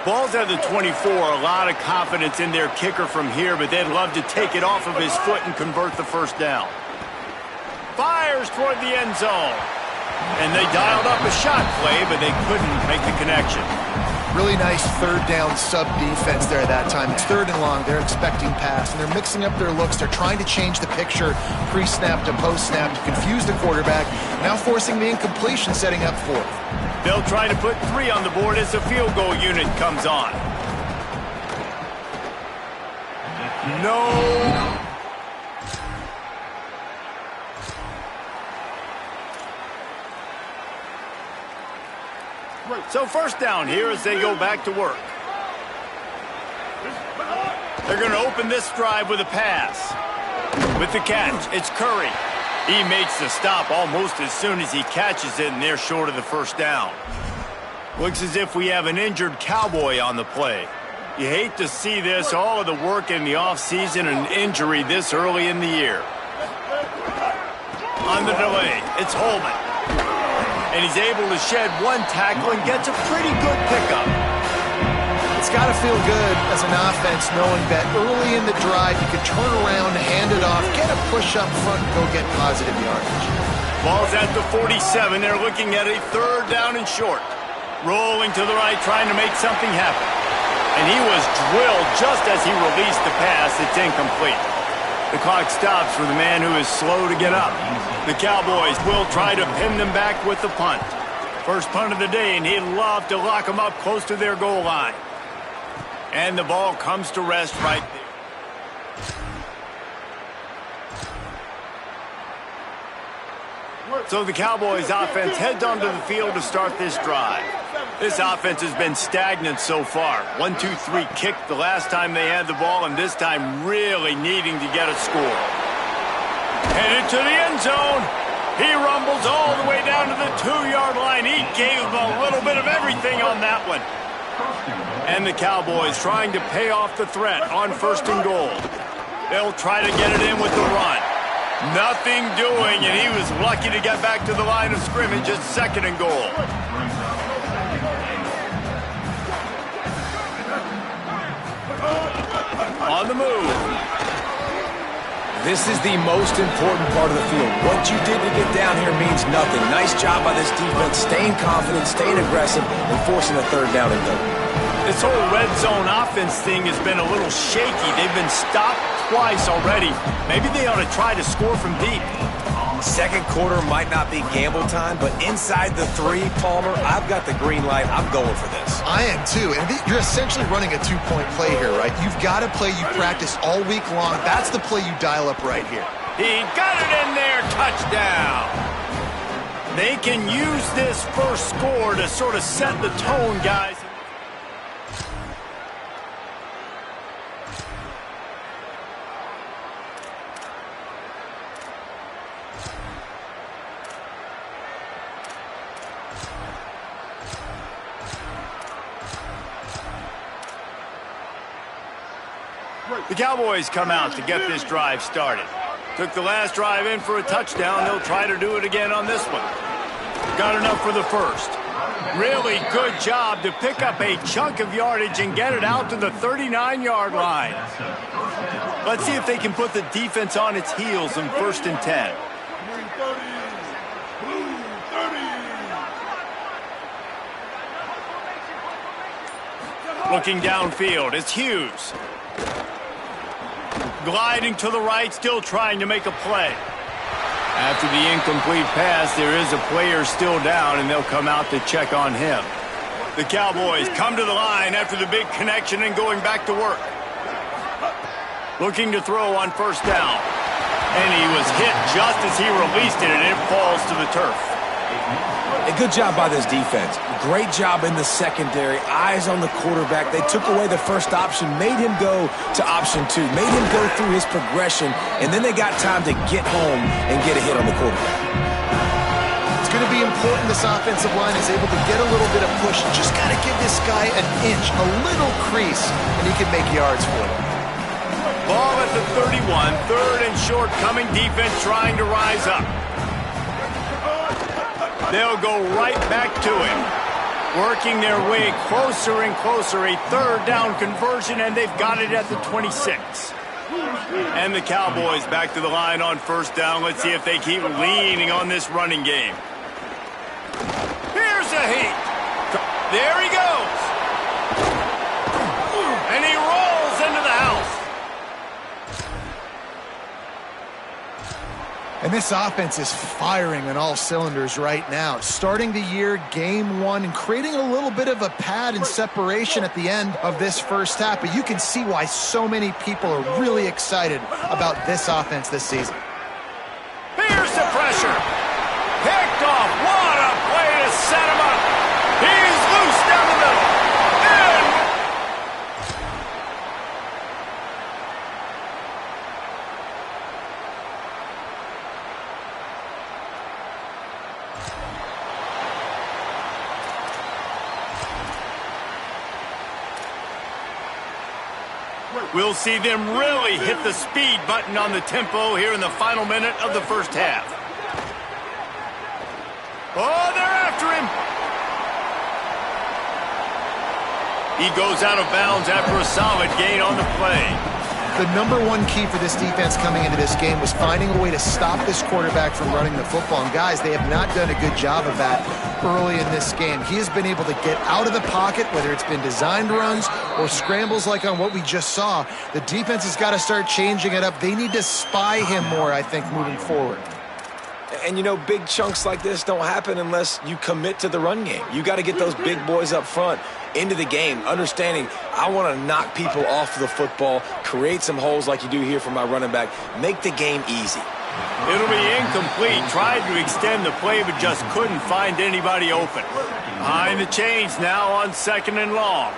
Ball's at the 24, a lot of confidence in their kicker from here, but they'd love to take it off of his foot and convert the first down. Fires toward the end zone. And they dialed up a shot play, but they couldn't make the connection. Really nice third down sub defense there that time. It's 3rd and long. They're expecting pass, and they're mixing up their looks. They're trying to change the picture pre-snap to post-snap to confuse the quarterback, now forcing the incompletion, setting up 4th. They'll try to put 3 on the board as the field goal unit comes on. No. So 1st down here as they go back to work. They're going to open this drive with a pass. With the catch, it's Curry. He makes the stop almost as soon as he catches it, and they're short of the 1st down. Looks as if we have an injured Cowboy on the play. You hate to see this, all of the work in the offseason, and injury this early in the year. On the delay, it's Holman. And he's able to shed 1 tackle and gets a pretty good pickup. It's got to feel good as an offense knowing that early in the drive you could turn around, hand it off, get a push up front, and go get positive yardage. Ball's at the 47. They're looking at a 3rd down and short. Rolling to the right, trying to make something happen. And he was drilled just as he released the pass. It's incomplete. The clock stops for the man who is slow to get up. The Cowboys will try to pin them back with the punt. First punt of the day, and he'd love to lock them up close to their goal line. And the ball comes to rest right there. So the Cowboys offense heads onto the field to start this drive. This offense has been stagnant so far. 1-2-3 kick the last time they had the ball, and this time really needing to get a score. Headed to the end zone. He rumbles all the way down to the 2-yard line. He gave him a little bit of everything on that one. And the Cowboys trying to pay off the threat on 1st and goal. They'll try to get it in with the run. Nothing doing, and he was lucky to get back to the line of scrimmage at 2nd and goal. On the move. This is the most important part of the field. What you did to get down here means nothing. Nice job by this defense, staying confident, staying aggressive, and forcing a 3rd down and go. This whole red zone offense thing has been a little shaky. They've been stopped twice already. Maybe they ought to try to score from deep. 2nd quarter might not be gamble time, but inside the 3, Palmer, I've got the green light. I'm going for this. I am too, and you're essentially running a 2-point play here, right? You've got to play you practice all week long. That's the play you dial up right here. He got it in there, touchdown. They can use this first score to sort of set the tone, guys. The Cowboys come out to get this drive started. Took the last drive in for a touchdown. They'll try to do it again on this one. Got enough for the 1st. Really good job to pick up a chunk of yardage and get it out to the 39-yard line. Let's see if they can put the defense on its heels in 1st and 10. Looking downfield, it's Hughes. Gliding to the right, still trying to make a play. After the incomplete pass, there is a player still down, and they'll come out to check on him. The Cowboys come to the line after the big connection and going back to work. Looking to throw on 1st down. And he was hit just as he released it, and it falls to the turf. A good job by this defense. Great job in the secondary. Eyes on the quarterback. They took away the first option, made him go to option 2, made him go through his progression, and then they got time to get home and get a hit on the quarterback. It's going to be important this offensive line is able to get a little bit of push. Just got to give this guy an inch, a little crease, and he can make yards for it. Ball at the 31, 3rd and short, coming defense trying to rise up. They'll go right back to him. Working their way closer and closer. A 3rd down conversion, and they've got it at the 26. And the Cowboys back to the line on 1st down. Let's see if they keep leaning on this running game. Here's a heat. There he goes. And this offense is firing on all cylinders right now. Starting the year, game one, and creating a little bit of a pad and separation at the end of this first half. But you can see why so many people are really excited about this offense this season. Here's the pressure. Picked off. What a play to set him up. He's loose down the middle. And we'll see them really hit the speed button on the tempo here in the final minute of the first half. Oh, they're after him. He goes out of bounds after a solid gain on the play. The number one key for this defense coming into this game was finding a way to stop this quarterback from running the football. And guys, they have not done a good job of that early in this game. He has been able to get out of the pocket, whether it's been designed runs or scrambles like on what we just saw. The defense has got to start changing it up. They need to spy him more, I think, moving forward. And, you know, big chunks like this don't happen unless you commit to the run game. You got to get those big boys up front into the game, understanding I want to knock people off the football, create some holes like you do here for my running back, make the game easy. It'll be incomplete. Tried to extend the play, but just couldn't find anybody open. Behind the chains now on 2nd and long.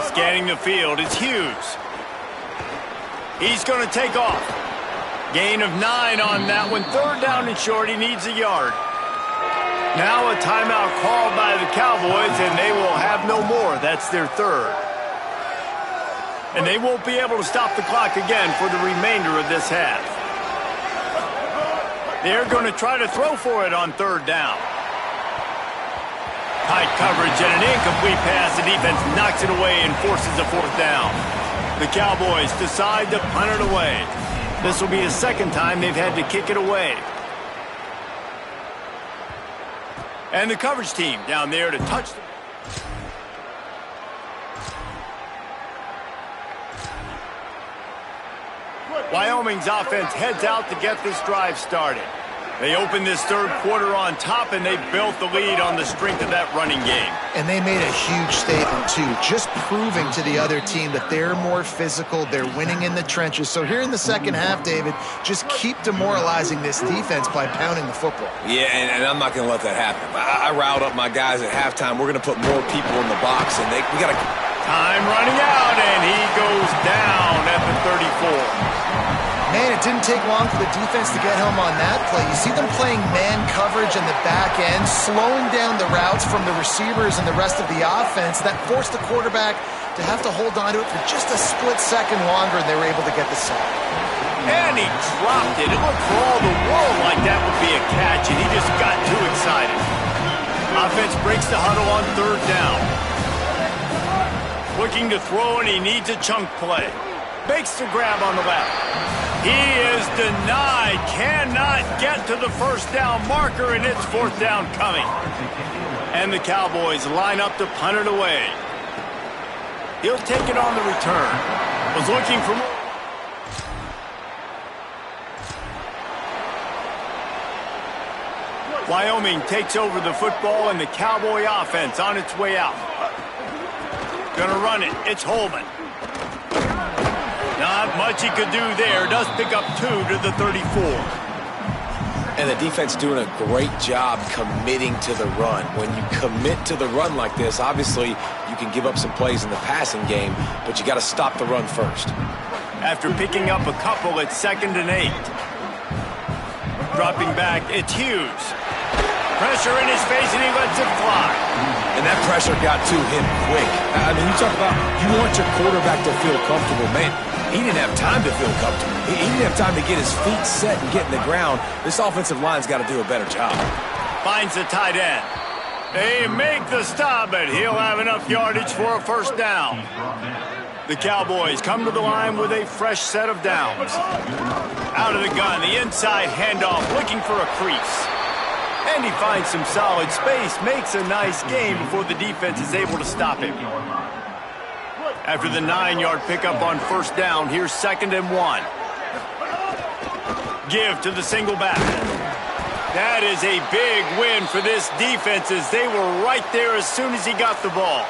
Scanning the field, it's Hughes. He's going to take off. Gain of 9 on that one. 3rd down and short. He needs a yard. Now a timeout called by the Cowboys, and they will have no more. That's their 3rd. And they won't be able to stop the clock again for the remainder of this half. They're going to try to throw for it on 3rd down. Tight coverage and an incomplete pass. The defense knocks it away and forces a 4th down. The Cowboys decide to punt it away. This will be the 2nd time they've had to kick it away. And the coverage team down there to touch the... Wyoming's offense heads out to get this drive started. They opened this 3rd quarter on top, and they built the lead on the strength of that running game. And they made a huge statement, too, just proving to the other team that they're more physical, they're winning in the trenches. So here in the 2nd half, David, just keep demoralizing this defense by pounding the football. Yeah, and I'm not going to let that happen. I riled up my guys at halftime. We're going to put more people in the box, and we got to... Time running out, and he goes down at the 34. Man, it didn't take long for the defense to get home on that play. You see them playing man coverage in the back end, slowing down the routes from the receivers and the rest of the offense. That forced the quarterback to have to hold on to it for just a split second longer, and they were able to get the sack. And he dropped it. It looked for all the world like that would be a catch, and he just got too excited. Offense breaks the huddle on 3rd down. Looking to throw, and he needs a chunk play. Makes the grab on the left. He is denied. Cannot get to the 1st down marker, and it's 4th down coming. And the Cowboys line up to punt it away. He'll take it on the return. Was looking for more. Wyoming takes over the football, and the Cowboy offense on its way out. Gonna run it. It's Holman. Not much he could do there. Does pick up 2 to the 34. And the defense doing a great job committing to the run. When you commit to the run like this, obviously you can give up some plays in the passing game, but you got to stop the run first. After picking up a couple, it's 2nd and 8. Dropping back, it's Hughes. Pressure in his face, and he lets it fly. And that pressure got to him quick. I mean, you talk about you want your quarterback to feel comfortable. Man, he didn't have time to feel comfortable. He didn't have time to get his feet set and get in the ground. This offensive line's got to do a better job. Finds the tight end. They make the stop, but he'll have enough yardage for a 1st down. The Cowboys come to the line with a fresh set of downs. Out of the gun, the inside handoff, looking for a crease. And he finds some solid space, makes a nice game before the defense is able to stop him. After the 9-yard pickup on 1st down, here's 2nd and 1. Give to the single back. That is a big win for this defense as they were right there as soon as he got the ball.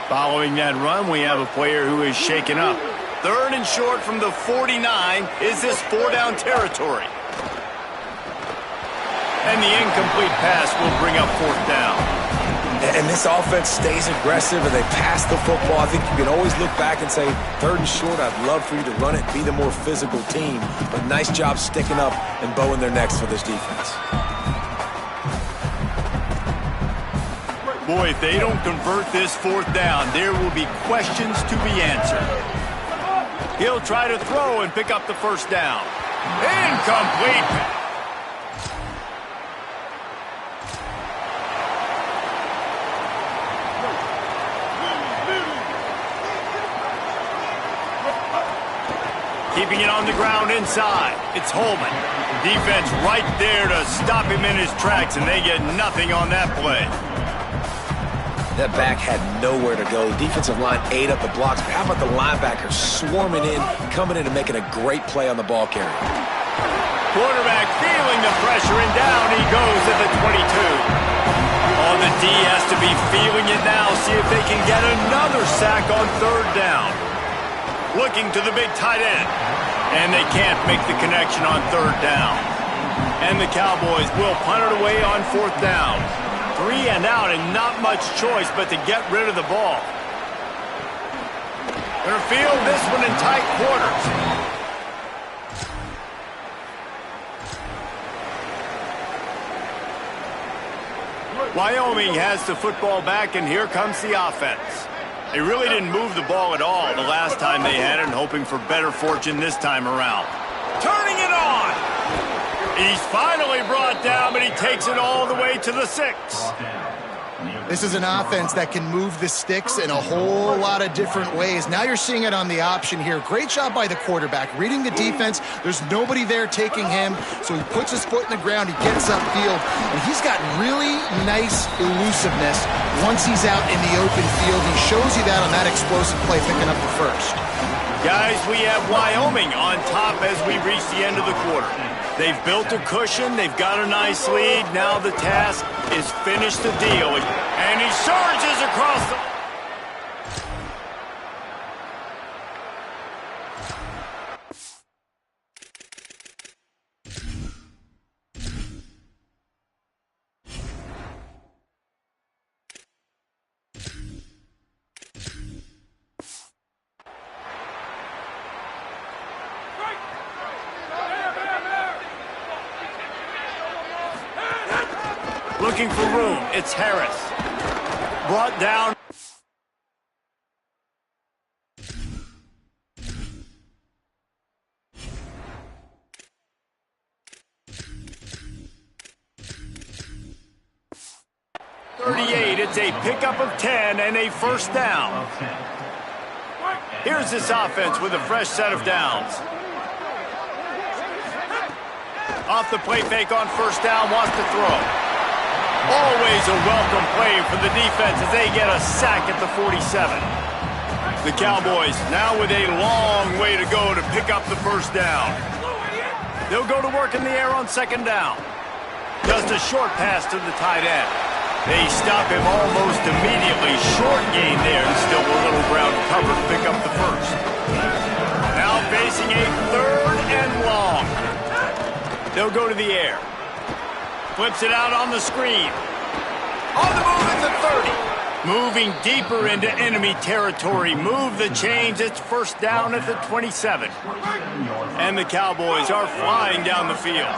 Following that run, we have a player who is shaken up. 3rd and short from the 49. Is this 4-down territory? And the incomplete pass will bring up 4th down. And this offense stays aggressive and they pass the football. I think you can always look back and say, 3rd and short, I'd love for you to run it, be the more physical team. But nice job sticking up and bowing their necks for this defense. Boy, if they don't convert this 4th down, there will be questions to be answered. He'll try to throw and pick up the 1st down. Incomplete. Keeping it on the ground inside. It's Holman. Defense right there to stop him in his tracks, and they get nothing on that play. That back had nowhere to go. The defensive line ate up the blocks, but how about the linebackers swarming in, coming in and making a great play on the ball carrier? Quarterback feeling the pressure, and down he goes at the 22. Oh, the D has to be feeling it now. See if they can get another sack on 3rd down. Looking to the big tight end. And they can't make the connection on 3rd down. And the Cowboys will punt it away on 4th down. 3 and out, and not much choice but to get rid of the ball. Gonna field this one in tight quarters. Wyoming has the football back, and here comes the offense. They really didn't move the ball at all the last time they had it, and hoping for better fortune this time around. Turning it on! He's finally brought down, but he takes it all the way to the 6. This is an offense that can move the sticks in a whole lot of different ways. Now you're seeing it on the option here. Great job by the quarterback. Reading the defense, there's nobody there taking him, so he puts his foot in the ground, he gets upfield, and he's got really nice elusiveness once he's out in the open field. He shows you that on that explosive play, picking up the 1st. Guys, we have Wyoming on top as we reach the end of the quarter. They've built a cushion. They've got a nice lead. Now the task is finish the deal. And he surges across the... Looking for room. It's Harris. Brought down. It's a pickup of 10 and a 1st down. Here's this offense with a fresh set of downs. Off the play fake on 1st down, wants to throw. Always a welcome play for the defense as they get a sack at the 47. The Cowboys now with a long way to go to pick up the 1st down. They'll go to work in the air on 2nd down. Just a short pass to the tight end. They stop him almost immediately. Short gain there, and still a little ground cover to pick up the 1st. Now facing a 3rd and long. They'll go to the air. Flips it out on the screen. On the move at the 30. Moving deeper into enemy territory. Move the chains. It's 1st down at the 27. And the Cowboys are flying down the field.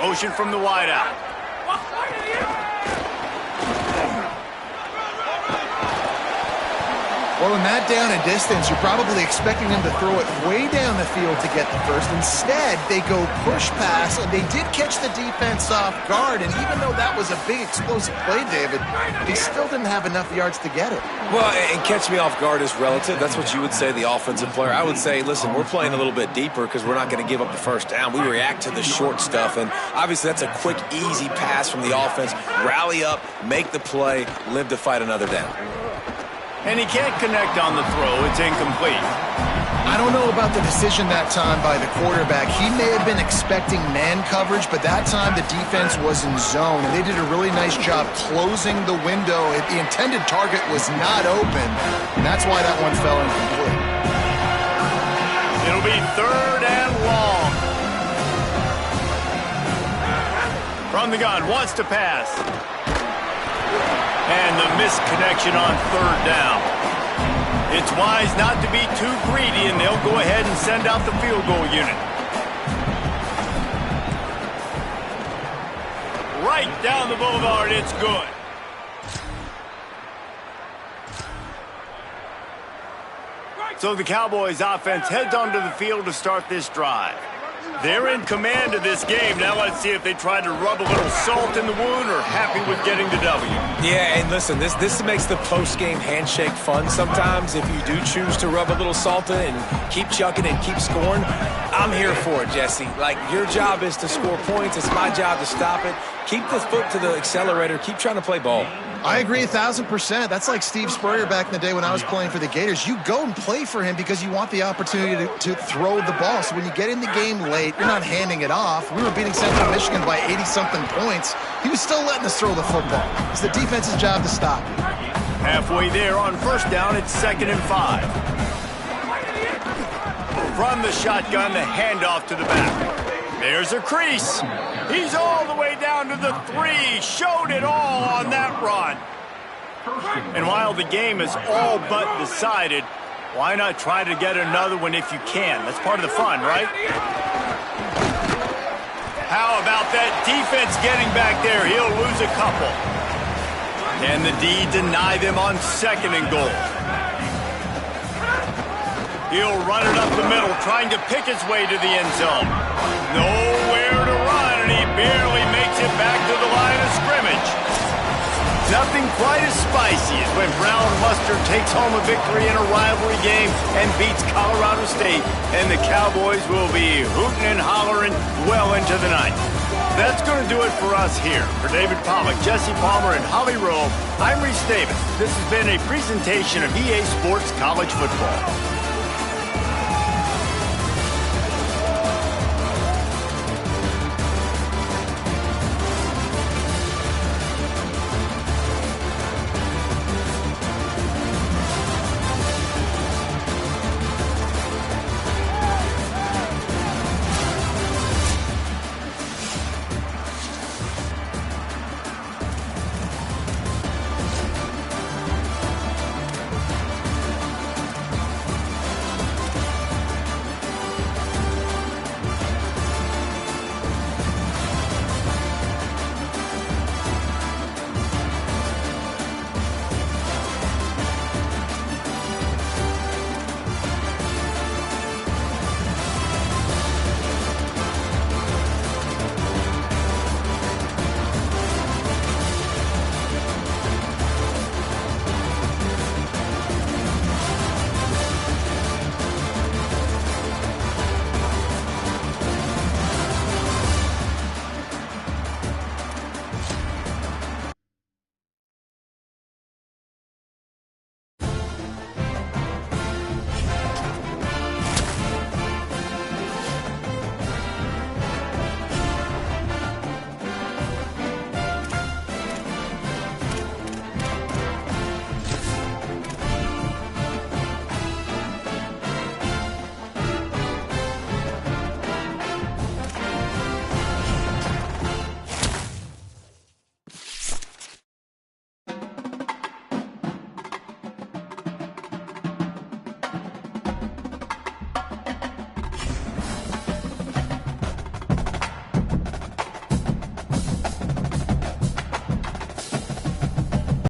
Motion from the wideout. Well, in that down and distance, you're probably expecting them to throw it way down the field to get the 1st. Instead, they go push pass, and they did catch the defense off guard. And even though that was a big explosive play, David, they still didn't have enough yards to get it. Well, and catch me off guard is relative. That's what you would say, the offensive player. I would say, listen, we're playing a little bit deeper because we're not going to give up the 1st down. We react to the short stuff, and obviously that's a quick, easy pass from the offense. Rally up, make the play, live to fight another down. And he can't connect on the throw. It's incomplete. I don't know about the decision that time by the quarterback. He may have been expecting man coverage, but that time the defense was in zone, and they did a really nice job closing the window. The intended target was not open, and that's why that one fell incomplete. It'll be 3rd and long. From the gun, wants to pass. And the misconnection on 3rd down. It's wise not to be too greedy, and they'll go ahead and send out the field goal unit. Right down the boulevard, it's good. So the Cowboys offense heads onto the field to start this drive. They're in command of this game. Now let's see if they try to rub a little salt in the wound or happy with getting the W. Yeah, and listen, this makes the post-game handshake fun sometimes. If you do choose to rub a little salt in and keep chucking and keep scoring, I'm here for it, Jesse. Like, your job is to score points. It's my job to stop it. Keep the foot to the accelerator. Keep trying to play ball. I agree 1,000%. That's like Steve Spurrier back in the day when I was playing for the Gators. You go and play for him because you want the opportunity to throw the ball. So when you get in the game late, you're not handing it off. We were beating Central Michigan by 80-something points. He was still letting us throw the football. It's the defense's job to stop you. Halfway there on 1st down, it's 2nd and 5. From the shotgun, the handoff to the back. There's a crease. He's all the way down to the 3. Showed it all on that run. And while the game is all but decided, why not try to get another one if you can? That's part of the fun, right? How about that defense getting back there? He'll lose a couple. And the D deny them on 2nd and goal. He'll run it up the middle, trying to pick his way to the end zone. Nowhere to run, and he barely makes it back to the line of scrimmage. Nothing quite as spicy as when Brown Mustard takes home a victory in a rivalry game and beats Colorado State, and the Cowboys will be hooting and hollering well into the night. That's going to do it for us here. For David Pollack, Jesse Palmer, and Holly Rowe, I'm Reese Davis. This has been a presentation of EA Sports College Football.